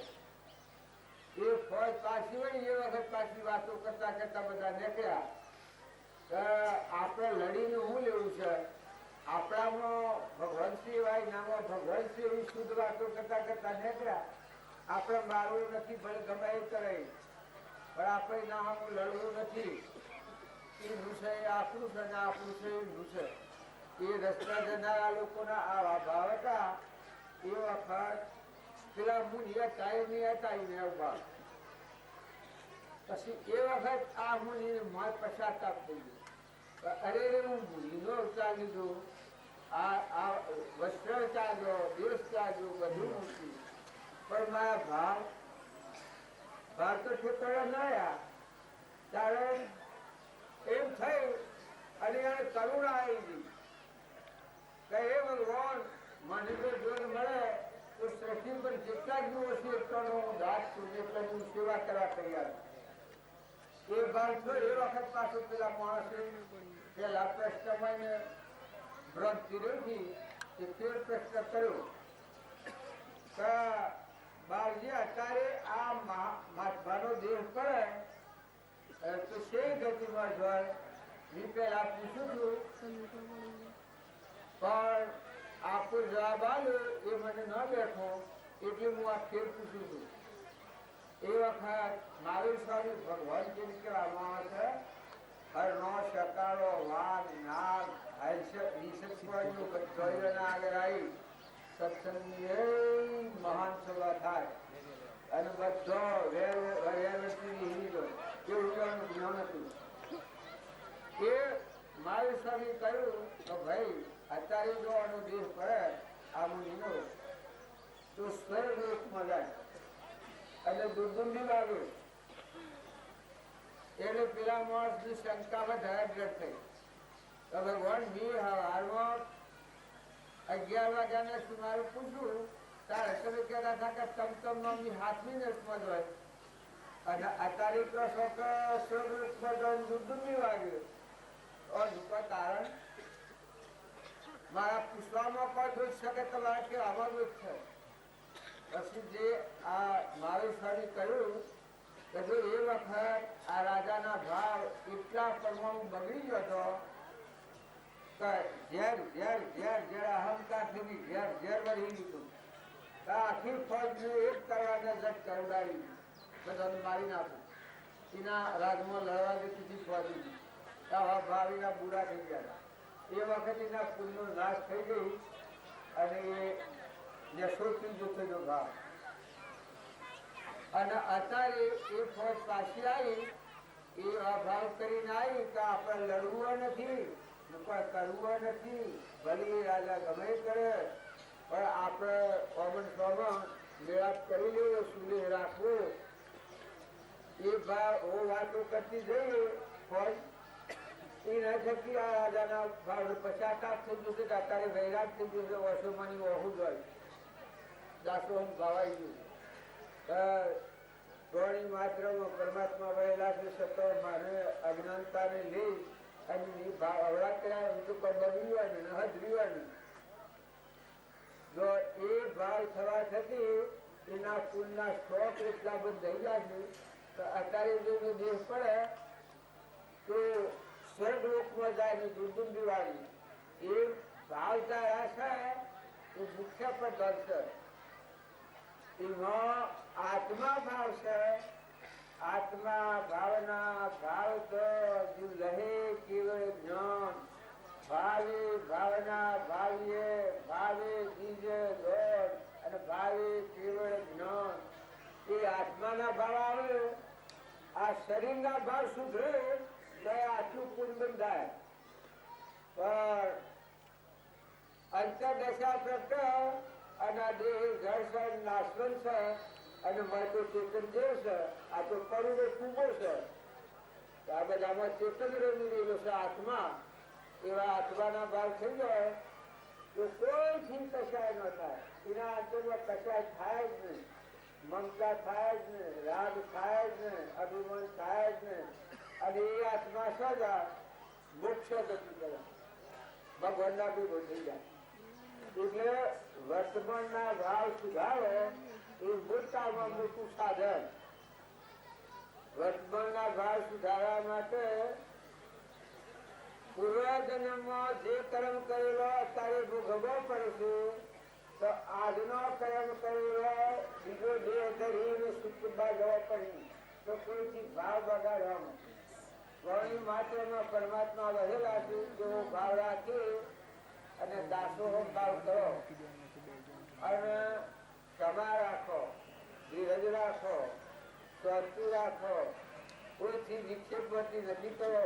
એ ફોજ પાછી વળી. એ વખત પાછી વાતો કરતા કરતા બધા નીકળ્યા આપણે લડીને શું લેવું છે? આપણામાં ભગવાન સિવાય નામાં ભગવાન એવી શુદ્ધ વાતો કરતા કરતા નીકળ્યા. આપણે મારવું નથી, ભલે ગમે એ કરે, પણ આપણે ના હું લડવું નથી. એનું છે આપણું છે ને આપણું છે એનું છે. એ રસ્તા જનારા લોકોના આવા ભાવ હતા. એ વખત પેલા મુનિએ ટાઈમ હતા એને ઉભા. પછી એ વખત આ મુનિ માર પશ્ચાતાપ થઈ ગયો. અરે રે હું મુનિનો અવતાર લીધો, આ વસ્ત્ર ત્યાગ્યો, દેશ ત્યાગ્યો, બધું મૂક્યું, પણ મારા ભાવ તો ઠેકડા ના આવ્યા. ત્યારે એમ થયું અને એને કરુણા આવી ગઈ કે હે ભગવાન, મને તો જોર મળે તો સૃષ્ટિ પર જેટલા જ ઓછી એટલાનો હું દાસ છું, એટલા હું સેવા કરવા તૈયાર. એ ભાવ તો એ વખત પાછું પેલા માણસે પેલા પ્રશ્નમાં વ્રત કર્યું એ ફેર પ્રશ્ન કર્યો કે બાળજી અત્યારે આ મહાત્માનો દેહ પડે તો શે ગતિમાં જાય. મેં પેલા પૂછ્યું છું પણ આપો જવાબ આવ્યો એ મને ન બેઠો એટલે હું આ ફેર પૂછું છું. એ વખત મહાવીર સ્વામી ભગવાન જેમ કહેવામાં આવે છે, હરનો શકાળો વાઘ નાગ આગળ આવી સત્સંગની મહાન સભા થાય અને બધો જ્ઞાન હતું. એ મહાવીર સ્વામી કહ્યું કે ભાઈ અત્યારે જો આનો દેહ પડે આ મુનિનો તો સ્વર્ગ લોકમાં જાય અને દુર્ગંધી લાગે. એને પેલા માણસની શંકા વધારે દ્રઢ થઈ. ભગવાન મી હાલમાં 11 વાગ્યાના સુમારે પૂછ્યું તારે તમે કહેતા હતા કે તમતમની હાથની નસમાં જ હોય અને અત્યારે કહો કે સ્વર્ગમાં દુર્ગંધી વાગ્યું. કોઈ કારણ મારા પૂછવામાં કોઈ દોષ શકે તમારે કે આમાં દોષ છે. પછી જે આ મહાવીર સ્વામી કહ્યું કે જો એ વખત આ રાજાના ભાવ એટલા પરમાણુ બગડી ગયો હતો કે ઝેર અહંકાર થી ઝેર વળી લીધું. આખી ફોજને એક કરવાને જટ કરવડાવી બધાને મારી નાખું. એના રાજમાં લડવા દેતી ફોજી આવા ભાવીના બુરા થઈ ગયા. એ વખત એના કુલનો નાશ થઈ ગઈ અને એ યશોથી જથેનો ભાવ. અને અત્યારે એ ફોજ પાછી આવી એ અભાવ કરીને આવી કે આપણે લડવું નથી, કોઈ કરવું નથી, ભલે રાજા ગમે કરે પણ આપણે કોમન ફોર્મ મેળાપ કરી લેવો, સુલે રાખવું. એ ભાવ વાતો કરતી જઈએ ફોજ એ ન થકી આ રાજાના ભાવ પશ્ચાતાપ થઈ ગયું છે. અત્યારે વૈરાગ થઈ ગયું છે, વર્ષોમાંની ઓહું જ હોય દાસો ભાવાઈ ગયું. ગોળી માત્રમાં પરમાત્મા વહેલા છે છતાં મારે અજ્ઞાનતાને લઈ અને અવરાત કર્યા એમ તો બગડ્યું ને હજર્યું. જો એ ભાવ થવા થકી એના કુલના સ્ટોક એટલા બધા થઈ જાય છે તો અત્યારે જો દેહ પડે તો સ્વર્ગ લોકમાં જાય ને દુર્ગંધી વાળી એ ભાવ જાય છે એ મુખ્ય પદાર્થ છે. એમાં આત્મા ભાવ છે. આત્મા ભાવના ભાવ તો જીવ રહે કેવળ જ્ઞાન ભાવે ભાવના ભાવ્ય ભાવે બીજે દોડ અને ભાવે કેવળ જ્ઞાન. એ આત્માના ભાવ આવે આ શરીરના ભાવ સુધરે તો આટલું પૂર્ણ બંધાય. પણ અંતરદશા પ્રગટ અને દેહ જળ નાશવન છે અને મળતો ચેતન જેવ છે. આ તો કરુણો કુબો છે. આ બધામાં ચેતન રહેલો છે આત્મા. એવા આત્માના ભાવ થઈ જાય તો કોઈથી કશાય ન થાય. એના અંતરમાં કશાય થાય જ નહીં, મમતા થાય જ નહીં, રાગ થાય જ નહીં, અભિમાન થાય જ નહીં. અને એ આત્મા સજા મોક્ષ ગતિ કરે, ભગવાનના ભેગો થઈ જાય. એટલે વર્તમાનના ભાવ સુધારે એ મોટામાં મોટું સાધન. વર્તમાનના ભાવ સુધારવા માટે પૂર્વજન્મમાં જે કર્મ કરેલો અત્યારે ભોગવવો પડે છે તો આજનો કર્મ કરેલો બીજો દેહ ધરીને સુખમાં જવો પડે તો કોઈથી ભાવ બગાડવાનો. ગૌણી માત્રમાં પરમાત્મા રહેલા છે જેવો ભાવ રાખી અને દાસો ભાવ કરો અને ક્ષમા રાખો, ધીરજ રાખો, શાંતિ રાખો, કોઈથી વિક્ષેપવર્તી નથી કરો,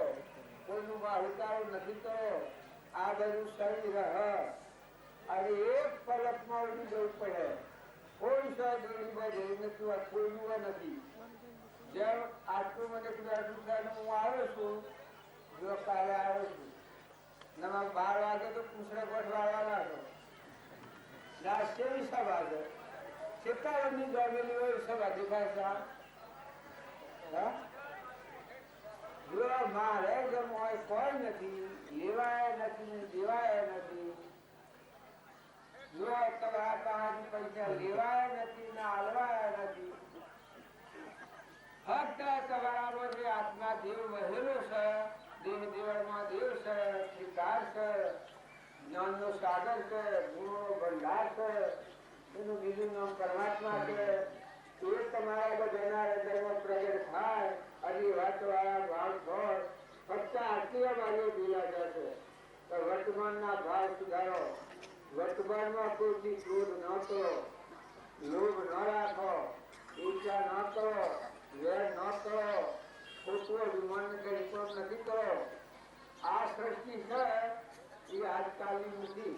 કોઈનું બાહુકારો નથી કરો. આ બધું શરીર અને એક પલકમાં ઉડી જવું પડે. કોઈ સહગડીમાં જઈ નથી, કોઈનું નથી. જેમ આટલું મને કીધું હું આવ્યો છું, જો કાલે આવ્યો છું, 12 વાગે તો પૂછડા ગોઠવાના હતો. કેવી સભા છે, કેટલા ની જમેલી હોય સભા દેખાય છે. જો મારે જેમ હોય કોઈ નથી, લેવાય નથી, દેવાય નથી. જો તમારા પાસેથી પૈસા લેવાય નથી ને હાલવાય નથી. ફક્ત તમારાનો જે આત્મા દેવ વહેલો છે, દેહ દેવળમાં દેવ છે, શ્રીકાર છે, જ્ઞાનનો સાગર છે, ગુણનો ભંડાર છે, એનું બીજું નામ પરમાત્મા છે. એ તમારા બધાના હૃદયમાં પ્રગટ થાય અને વાતવાળા ભાવ છોડ. ફક્ત આટલી અમારી ભૂલા જશે તો વર્તમાનના ભાવ સુધારો. વર્તમાનમાં કોઈથી ક્રોધ ન કરો, લોભ ન રાખો, ઈચ્છા ન કરો, વેર ન કરો, ખોટો વિમાન ગણિતો નથી કરો. આ સૃષ્ટિ છે એ આજકાલની નથી.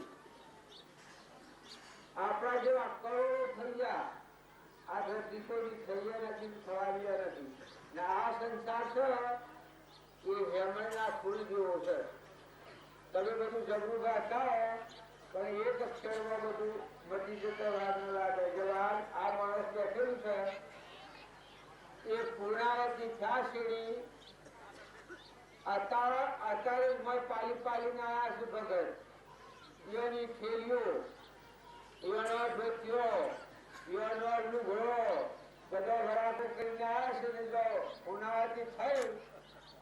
આપણા જેવા કરોડો થઈ ગયા, આ ધરતી કોઈ થઈ નથી, થવાની નથી. ને આ સંસાર છે એ હેમળના ફૂલ જેવો છે. તમે બધું જબરું ગાતા પણ એક અક્ષરમાં બધું મટી જતા વાર ન લાગે. જવાન આ માણસ બેઠેલું છે એ પૂર્ણાવતી થયા સીડી અત્યારે પાલી પાલીને આવ્યા છે ભગત. એની થેલીઓ, એનો ધોતિયો, એનો લુગડો બધો વરાપો કરીને આવ્યા છે. ને જો પૂર્ણાવતી થઈ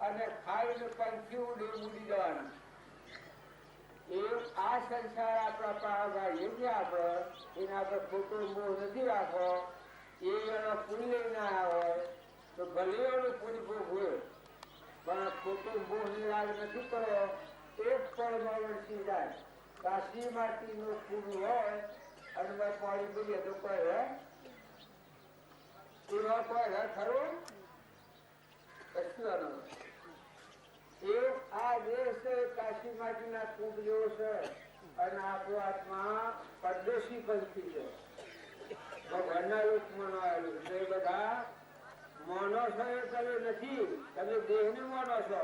અને ખાઈને પંખી ઉડી જવાનું. એ આ સંસાર આપણા પાવાભાઈ છે. આપણે એના પર ખોટો મોહ નથી રાખો. એ એનો પુણ્ય લઈને આવ્યા હોય તો ભલે એનું પુણ્ય ભોગવે, પણ ખોટો મોહ નિરાગ નથી કરો. એક પળમાં વળસી જાય. કાશી માટીનું પુણ્ય હોય અને પાણી પીએ તો કોઈ હે, એવા કોઈ હે ખરું? કશું આ દેશ કાશી માટીના કૂપ જેવો છે અને આપણો આત્મા પરદેશી પંથી છે. ભગવાનના રૂપ માનવાયેલું છે. બધા માનો છો એ તમે નથી, તમે દેહને માનો છો.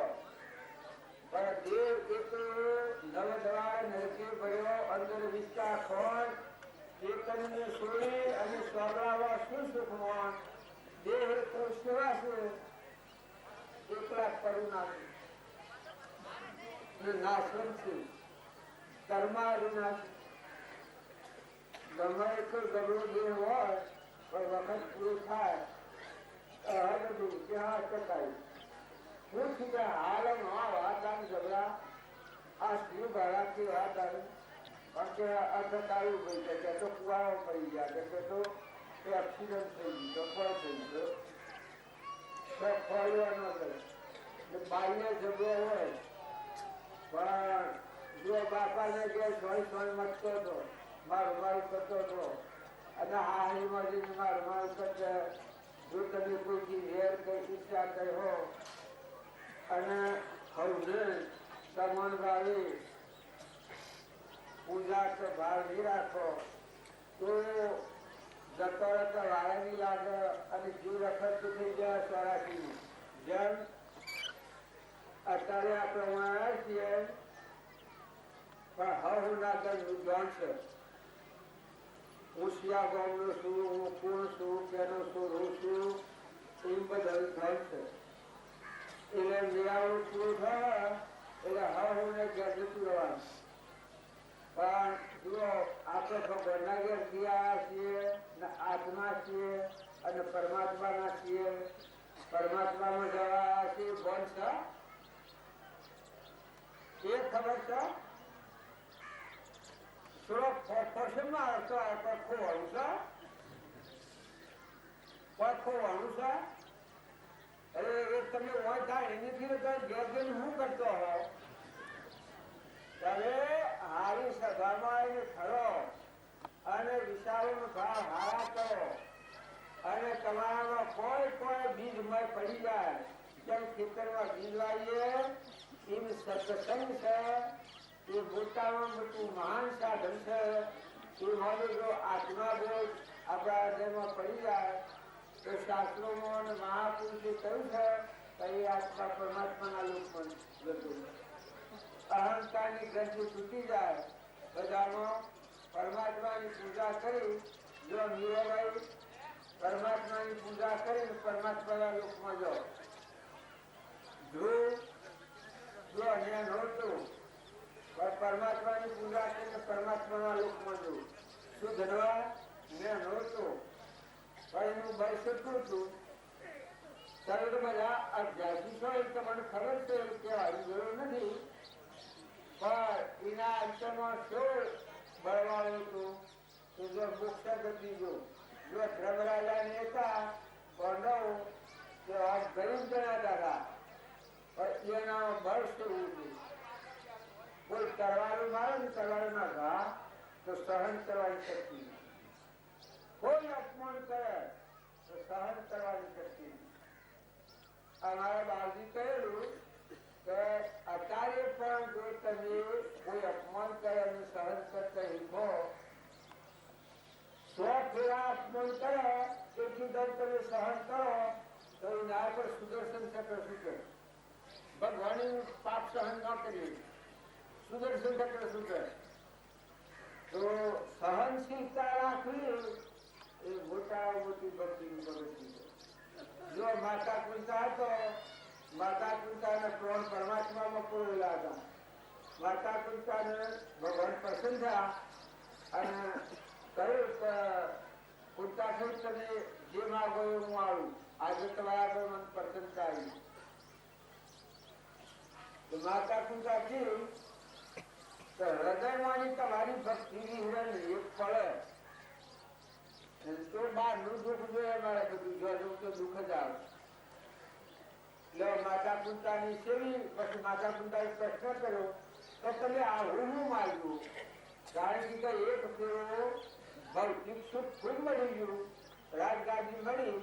પણ દેહ એક નવદવા નરકે ભર્યો, અંદર વિસ્તા ખોટ, ચેતનને છોડી અને સ્વભાવવા શું સુખમાં. દેહ તો સેવા છે, એકલા કરુણા નાશન છે, કર્માવિનાશ. ગમે એટલો ગબડો દેહ હોય પણ વખત પૂરો થાય બધું ત્યાં અટકાયું. શું થઈ જાય હાલ વાત આમ ઝઘડા આ સ્ત્રી ભાડાથી વાત આવી પણ કે અટકાયું ભાઈ કે તો કુવાઓ પડી ગયા કે તો એક્સિડન્ટ થઈ ગયું, તો થઈ ગયો, ફળવા ન કરે. બાઈને ઝઘડો હોય પણ જો બાપાને કે સોય મટતો હતો, મારું કરતો હતો અને હારીમાં જઈને મારું કરતો. જો તમે કોઈથી વેર કઈ ઈચ્છા કરી હો અને હવે સમાન ભાવે પૂજા કે ભાવ નહીં રાખો તો જતો રહેતા વાળા નહીં લાગે અને જીવ રખત થઈ જાય સ્વરાશીનું. જેમ અત્યારે આપણે આવ્યા છીએ પણ હું ના કરું જાણ છે. હું શિયા ગામનો છું, હું કોણ છું, કેનો છું, હું છું, એ બધા ધન છે. એટલે નિરાવણ પૂરું થાય એટલે હું ને ઘેર જતું રહેવાનું. પણ જુઓ આપણે ભગવાનના ઘેર થયા છીએ ને આત્મા છીએ અને પરમાત્માના છીએ. પરમાત્મામાં જવા છીએ કોણ છે એ ખબર છે? ખોવાનું છે. અરે એ તમે હોય થાય એની ઘેર જઈને શું કરતો હવે હારી સભામાં એને ખરો અને વિચારોનો ભાવ હારા કરો અને તમારામાં કોઈ બીજમય પડી જાય. જેમ ખેતરમાં બીજ વાવીએ એમ સત્સંગ છે એ મોટામાં મોટું મહાન સાધન છે. એ મારું જો આત્મા બોધ આપણા હૃદયમાં પડી જાય તો શાસ્ત્રોમાં અને મહાપુરુષે કહ્યું છે કે એ આત્મા પરમાત્માના લોકમાં જતું. અહંકારની ગ્રંથિ તૂટી જાય. બધામાં પરમાત્માની પૂજા કરી જો મીરાબાઈ પરમાત્માની પૂજા કરીને પરમાત્માના લોકમાં જાઓ. જો અહીંયા નહોતું પણ પરમાત્માની પૂજા કરીને પરમાત્માના લોકમાં જવું. શું ધનવા મેં નહોતું પણ એનું બળ કેટલું હતું. સરળ બધા અધ્યાત્મિક હોય તો મને ખબર છે કે આવી ગયો નથી પણ એના અંતરમાં શું બળવાળું હતું કે જો મોક્ષ ગતિ જો ધર્મરાજા નેતા પાંડવ કે ગરીબ ગણાતા હતા પણ એના બળ શું હતું. કોઈ તરવારું મારે ને તરવારમાં ઘા તો સહન કરવાની શક્તિ. કોઈ અપમાન કરે તો સહન કરવાની શક્તિ. અમારા બાળજી કહેલું કે અત્યારે પણ જો તમે કોઈ અપમાન કરે અને સહન કરતા શીખો 100 ફેરા અપમાન કરે એટલું દર તમે સહન કરો તો એના પર સુદર્શન ચક્ર સૂચે. ભગવાન પાપ સહન ન કરીએ સુદર્શન ચક્ર સૂચે. તો સહનશીલતા રાખવી એ મોટા મોટી ભક્તિની પ્રવૃત્તિ છે. જો માતા કુંતા હતો માતા કુંતાના પ્રાણ પરમાત્મામાં પૂરેલા હતા. માતા કુંતાને ભગવાન પસંદ થયા અને કહ્યું કે કુંતા કહ્યું તમે જે માગો એ હું આવું. આજે તમારા પર મને પ્રસન્નતા આવી. તો માતા કુંતા કહ્યું કે હૃદયમાંની તમારી ભક્તિની હિરણ એક પડે તો બહારનું દુઃખ જોઈએ મારે બધું જો તો દુઃખ જ આવે. એટલે માતા કુંતાની સેવી પછી માતા કુંતાએ પ્રશ્ન કર્યો તો તમે આવું હું માગ્યું. કારણ કે એક ફેરો ભૌતિક સુખ ખૂબ મળી ગયું રાજગાદી મળી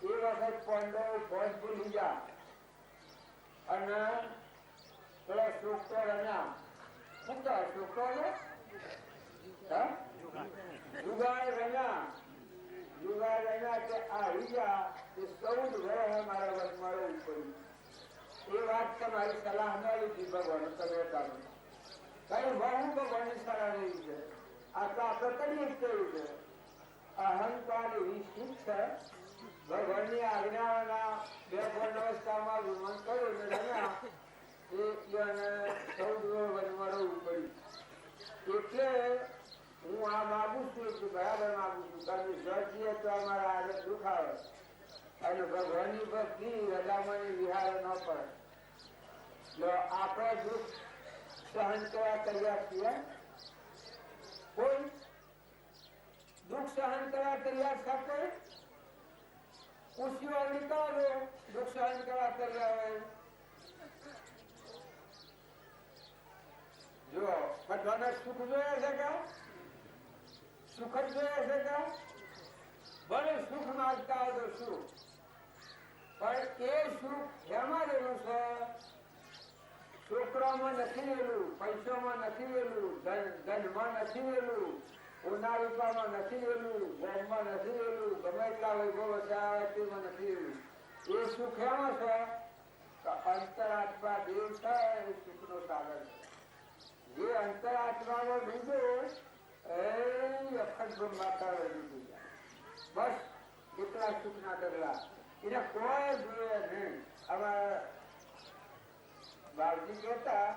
એ વખત પાંડવ ભોજ ભૂલી ગયા અને પેલા શોકતો રમ્યા. શું કહે શોકતો જુગાર રમ્યા. જુગાર રમ્યા કે આવી ગયા એ 14 વર્ષ મારા વચમાં પડ્યું. એ વાત તમારી સલાહ ન લીધી ભગવાન તમે કાઢો કઈ બહુ ભગવાનની સલાહ રહી છે. આ તો આપણે કરીએ જ કેવું છે. અહંકાર એવી શીખ છે. ભગવાનની આજ્ઞાના 2 અવસ્થામાં વિમન કર્યું ને રમ્યા એ 14 વર્ષ વચમાં રહેવું પડ્યું. એટલે હું આ માગું છું કે બરાબર માગું છું. કારણ કે જઈએ તો અમારા આગળ દુઃખ આવે અને ભગવાનની ભક્તિ રજામણી વિહાર ન પડે. આપણે દુઃખ સહન કરવા તૈયાર છીએ. કોઈ દુઃખ સહન કરવા તૈયાર સાથે ખુશીઓ નીકળો. દુઃખ સહન કરવા તૈયાર હોય જો બધાને સુખ જોઈએ છે કે સુખ જ જોઈએ છે કે ભલે સુખ માંગતા હોય તો સુખ પણ એ સુખ એમાં રહેલું છે. છોકરામાં નથી રહેલું, પૈસામાં નથી રહેલું, ધનમાં નથી રહેલું, ઉના રૂપામાં નથી રહેલું, ગોમમાં નથી રહેલું, ગમે એટલા વૈભવ આવે તેમાં નથી રહેલું. એ સુખ એમાં છે કે અંતરાત્મા દેવ છે એ સુખનો સાગર છે. જે અંતરાત્મામાં ડૂબ્યો એ અખંડ બ્રહ્માકાર ડૂબી જાય. બસ એટલા સુખના ડગલા એને કોઈ જોઈએ નહીં. આમાં બાબજી કહેતા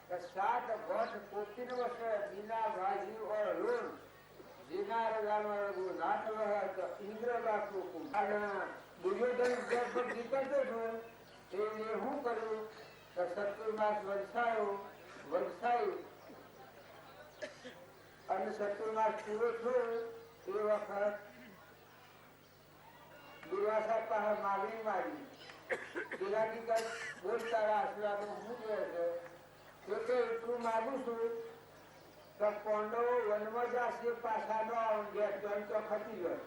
કે 7 વર્ષ 25 વર્ષ बिना भाजी और ऋण जिना रगाમાં નાથ વહે તો ઇન્દ્ર બાપુ દુર્યોધન પર નીકળતો હતો એને શું કર્યું કે શત્રુમાસ વરસાયું અને શત્રુમાસ પૂરો થયો એ વખત દુર્વાસા પાસે માગણી મારી. તેનાથી કઈ બોલ તારા આશીર્વાદ શું કહે છે તો કે એટલું માગું છું તો પાંડવો વનમાં જશે પાછા નો આવે તો ખતી ગયો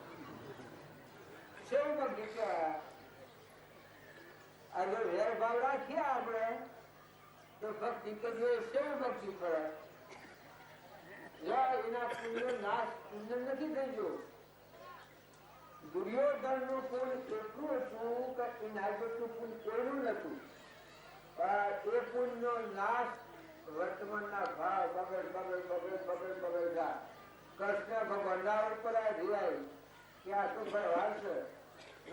શેવ ભક્તિ કહેવાય આ જો વેર ભાવ રાખીએ આપણે તો ભક્તિ કરીએ શેવ ભક્તિ પડે એના પુણ્ય નાશ પુણ્ય નથી થઈ ગયો દુર્યોધન નું પુણ્ય એટલું હતું કે એના જેટલું પુણ્ય કોઈનું નતું પણ એ પુણ્ય નો નાશ વર્તમાન ના ભાવ બગડ બગડ બગડ બગડ બગડ જાય કૃષ્ણ ભગવાન ઉપર જીવાય કે આ તો ભગવાન છે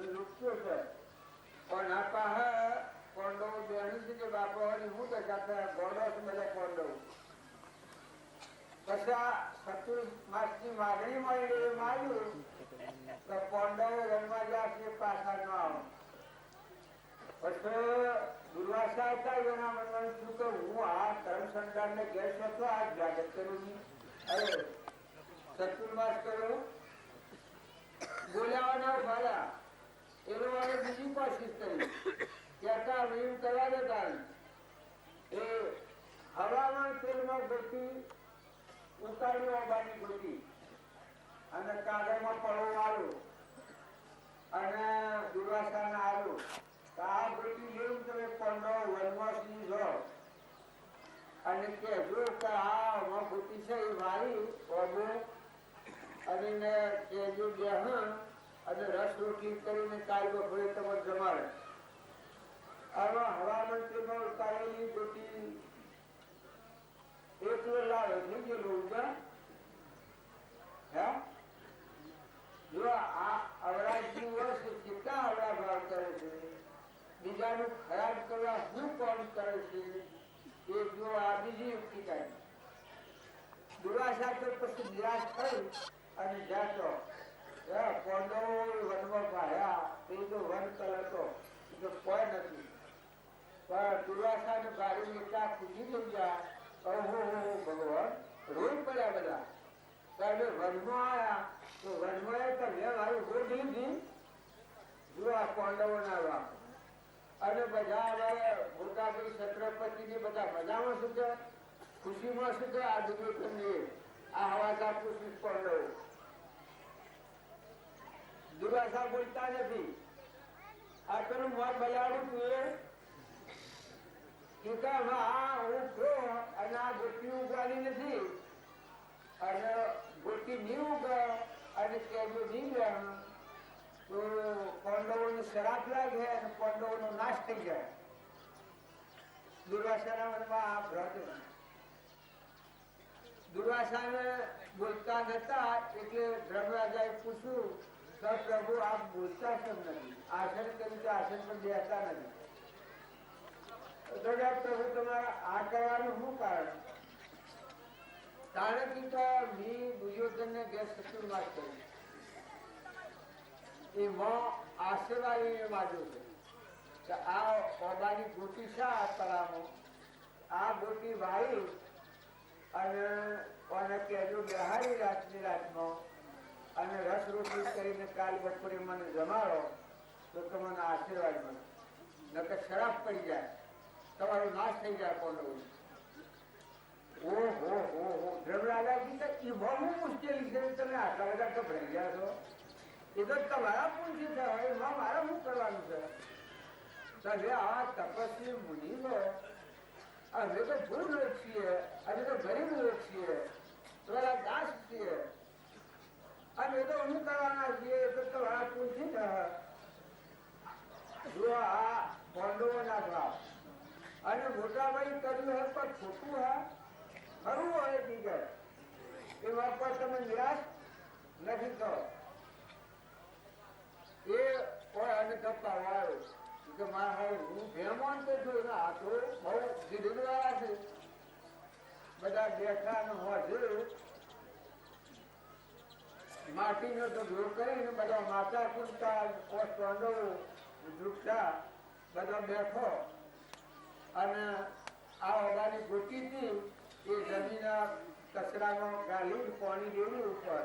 લુપ્યો છે પણ આ પાસે પાંડવો બેહણી છે કે બાપાની હું દશા ગોડો છે બધા પાંડવો પછી આ ચતુર્માસ ની માગણી મળી એ માર્યું તો પાંડવો વનમાં જશે પાછા ન આવે પછી દુર્વાસા હતા એના મનમાં શું કે હું આ ધર્મ સંતાન ને ગેસ હતો આ જાગત કરું અરે ચતુર્માસ કર્યો બોલાવાના ફાળા એનો વાળે બીજી કોશિશ કરી ક્યાંકા વીમ કરવા દેતા એ હવામાન તેલમાં ગોતી ઉતાર્યું અંબાની ગોતી અને કાગળમાં પડવો વાળું અને દુર્વાસાના આવ્યું આ ગોતી જેવું તમે પાંડવ વનવાસી છો અને કહેજો કે આ ગોતી છે એ મારી બાબુ અને કહેજો બેહન અને રસ રોટલી કરીને કાલ બપોરે તમે જમાડે આમાં હવામંત્રીમાં ઉતારેલી ગોટી એકલો લાવે થઈ ગયેલું જો આ અવરાજની વર્ષ કેટલા અવરા ભાવ કરે છે બીજાનું ખરાબ કરવા શું કોણ કરે છે એ જો આ બીજી યુક્તિ કાઢી દુર્વાસા તો પછી નિરાશ થઈ અને જાતો પાંડવો વનમાં ભાયા એ તો વન કલતો તો કોઈ નથી પણ દુર્વાસા ને ગાડી એટલા ખુશી થઈ ગયા ભગવાન રોઈ પડ્યા બધા કારણ વનમાં આવ્યા તો વનમાં તો મેં મારું ગોળ લીધી જો આ પાંડવો ના વાપ અને બધા મોટા ભાઈ છત્રપતિ ની બધા મજામાં શું છે ખુશીમાં શું છે આ દુર્યોધન આ હવાસા ખુશી પાંડવો દુર્વાસા બોલતા નથી આ પેલું મોત બજાડું તું હું ખો અને આ ગોટી ઉગાડી નથી અને ગોટી નહીં ઉગે અને કેજો નહીં ગયા તો પાંડવોને શરાબ લાગે અને પાંડવોનો નાશ થઈ જાય દુર્વાસાના મનમાં આ ભ્રત દુર્વાસાને બોલતા નતા એટલે ધર્મરાજાએ પૂછ્યું પ્રભુ આપ બોલતા કેમ નથી આસન કર્યું તો આસન પર બેસતા નથી પ્રભુ તમારા આ કરવાનું શું કારણ કારણ કે મેં દુર્યોધન ને ગેસ ચતુર્માસ કર્યું એ આશીર્વાદ માગ્યો છે કે આ ઓબાની ગોટી છે આ તળાવમાં આ ગોટી વાળી અને કહેજો બહારી રાતની રાતમાં અને રસ રોટલી કરીને કાલ બપોરે મને જમાડો તો તમને આશીર્વાદ મળે નકર શરાબ પડી જાય તમારો નાશ થઈ જાય પાંડવો ધર્મરાજાજી તો એ બહુ મુશ્કેલી છે તમે આટલા બધા ગભરાઈ ગયા છો એ તો તમારા પૂંછી છે હવે મારે શું કરવાનું છે તમે આ તપસ્વી મુનિ લો અમે તો ભૂલ લોક છીએ અમે તો ગરીબ લોક છીએ તમારા દાસ છીએ અને એ તો શું કરવાના છીએ તો તમારા પૂંછી છે જો આ પાંડવોના ભાવ અને મોટાભાઈ કર્યું હોય પણ ખોટું હોય ખરું હોય બીજા એમાં પણ તમે નિરાશ નથી થયો એ કોઈ અને ગપ્પા વાળો કે હું મહેમાન તો છું ને આ તો બહુ જીડવાળા છે બધા બેઠા ને હોય માટીનો તો ઢોર કરીને બધા માતા કુંતા પાંડવો વૃક્ષા બધા બેઠો અને આ ઓગાની ગોટી હતી એ જમીનના કચરામાં ગાલી પાણી દેવું ઉપર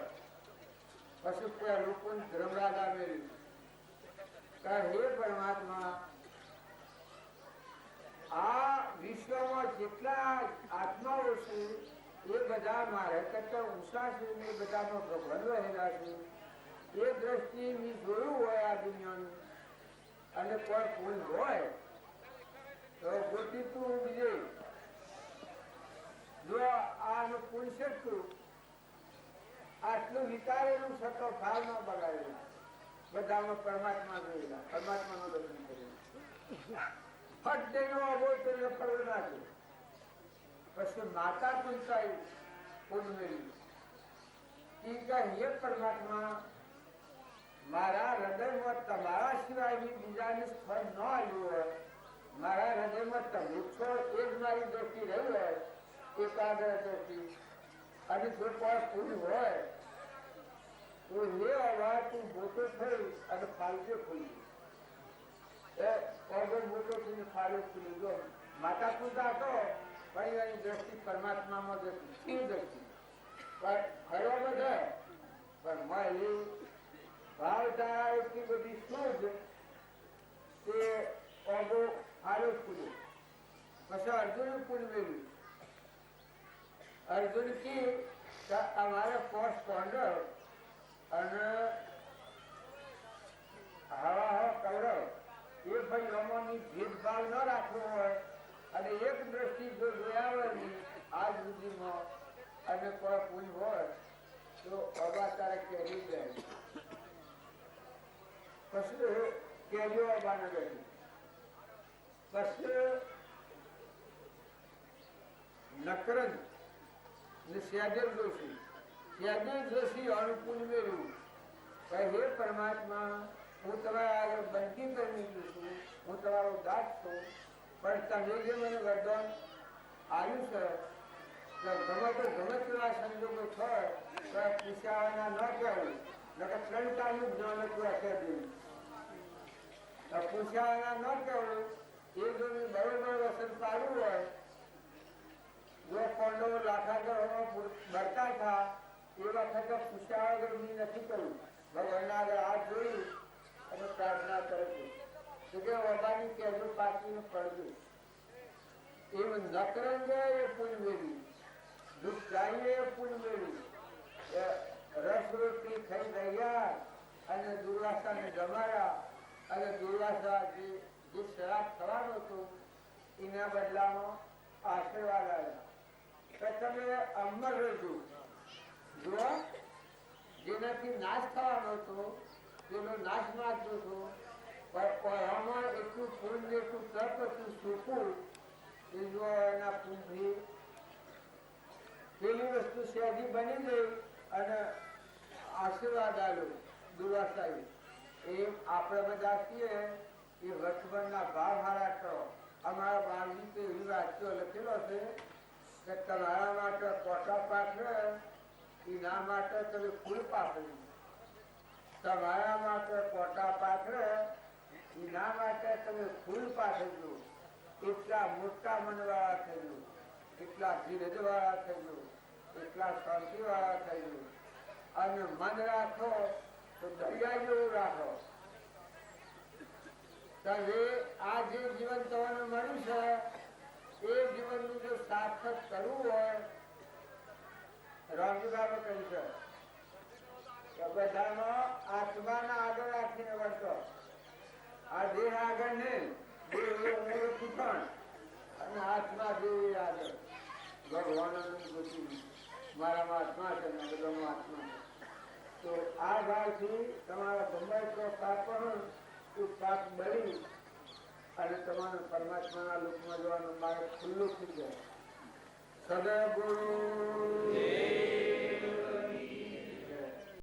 પછી પેલું પણ ધર્મરાજા મેળવ્યું હે પરમાત્મા આ વિશ્વમાં જેટલા આત્માઓ છે એ બધા મારે કરતા ઊંચા છે ને એ બધામાં ભગવાન રહેલા છે. એ દ્રષ્ટિ મેં જોયું હોય આ દુનિયાનું અને કોઈ ભૂલ હોય તો ગોતી તું બીજે જો આનું પુણ્ય શક્યું આટલું વિચારેલું છતો ભાવ ન બગાડેલું બધામાં પરમાત્મા જોયેલા પરમાત્માનું દર્શન કરેલું ફટ તેનો અબોધ તો પડવું નાખ્યું. પછી માતા પૂછાઈ પૂર્ણમેલી હે પરમાત્મા મારા હૃદયમાં તમારા સિવાય બીજાને સ્થળ ન આવ્યું હોય મારા હૃદયમાં તમે છો એ જ મારી દ્રષ્ટિ રહી હોય એકાગ્ર દ્રષ્ટિ અને જો કોઈ ભૂલ હોય તો એ અવાજ તું મોટો થઈ અને ફાલતે ખુલી એ અગર મોટો થઈને ફાળો ખુલી ગયો માતા પૂજા તો પણ એની દ્રષ્ટિ પરમાત્મામાં દ્રષ્ટિ સ્થિર દ્રષ્ટિ પણ ખરો બધા પણ મારી ભાવતા એટલી બધી શુદ્ધ તે અગો ફાળો ખુલ્યો. પછી અર્જુન પૂર્ણ મેળવ્યું. અર્જુન કી અમારે પોસ્ટ પોન્ડર અને હવા કૌરવ એ ભાઈ લોકોની ભેદભાવ ન રાખવો હોય અને એક દ્રષ્ટિ જો જોયા હોય ને આજ સુધીમાં અને કોઈ પૂન હોય તો અબા તારે કેરી જાય. પછી કેરીઓ અબાને ગઈ. પછી નકરન ને સ્યાદેવ જોશી અનુકૂળ મેળવ્યું. હે પરમાત્મા હું તમારા આગળ બંધી કરી છું હું તમારો દાસ છું પણ તમે જે મને વરદાન આવ્યું છે કે ગમે તો ગમે તેવા સંજોગો થાય તો પૂછાવાના ન કહેવું નકર 3 ટાઈમનું જ્ઞાન હતું આખી દેવું પૂછાવાના ન કહેવું. એ જો બરોબર વસન પાડવું હોય જો પાંડવો લાખાગર ભરતા હતા એ વખતે પૂછ્યા વગર બી નથી કર્યું. ભગવાનના આગળ હાથ જોયું અને પ્રાર્થના કરી કે વબાની કેજો પાછીને પડ્યું. એમ નકરંગે એ પુણ્ય મેળવી દુઃખાઈએ એ પુણ્ય મેળવી રસ રોટલી ખાઈ રહ્યા અને દુર્વાસાને જમાડ્યા અને દુર્વાસા જે શ્રાપ થવાનો હતો એના બદલામાં આશીર્વાદ આવ્યા તો તમે અમર રહેજો. જો જેનાથી નાશ થવાનો હતો તેનો નાશ નાખજો છો પણ આમાં એટલું પુણ્ય એટલું તપ હતું સુકું એ જો એના પુણ્યથી પેલી વસ્તુ સહેજી બની ગઈ અને આશીર્વાદ આવ્યો દુર્વાસાએ. એમ આપણે બધા છીએ એ વર્તમાનના ભાવ હારા કરો. અમારા બાળજી તો એવી વાંચ્યો લખેલો છે કે તમારા માટે કોટા પાથરે એના માટે તમે ફૂલ પાથર્યું. તમારા માટે કોટા પાથરે એના માટે તમે ફૂલ પાથર્યું. એટલા મોટા મનવાળા થયું એટલા ધીરજવાળા થયું એટલા શાંતિવાળા થયું. અને મન રાખો તો દરિયા જેવું રાખો. આ જે જીવન તમને મળ્યું છે એ જીવનનું જો સાર્થક કરવું હોય રામજીભાઈ કહ્યું છે બધામાં આત્માના આગળ રાખીને વર્તો. આ દેહ આગળ નહીં પણ અને આત્મા દેવી આગળ ભગવાન મારામાં આત્મા છે ને બધામાં આત્મા છે. તો આ ભાવથી તમારા ગમે તો પાપ એ પાપ બળી અને તમારું પરમાત્માના લોકમાં જવાનું માર્ગ ખુલ્લું થઈ જાય. સદગુરુ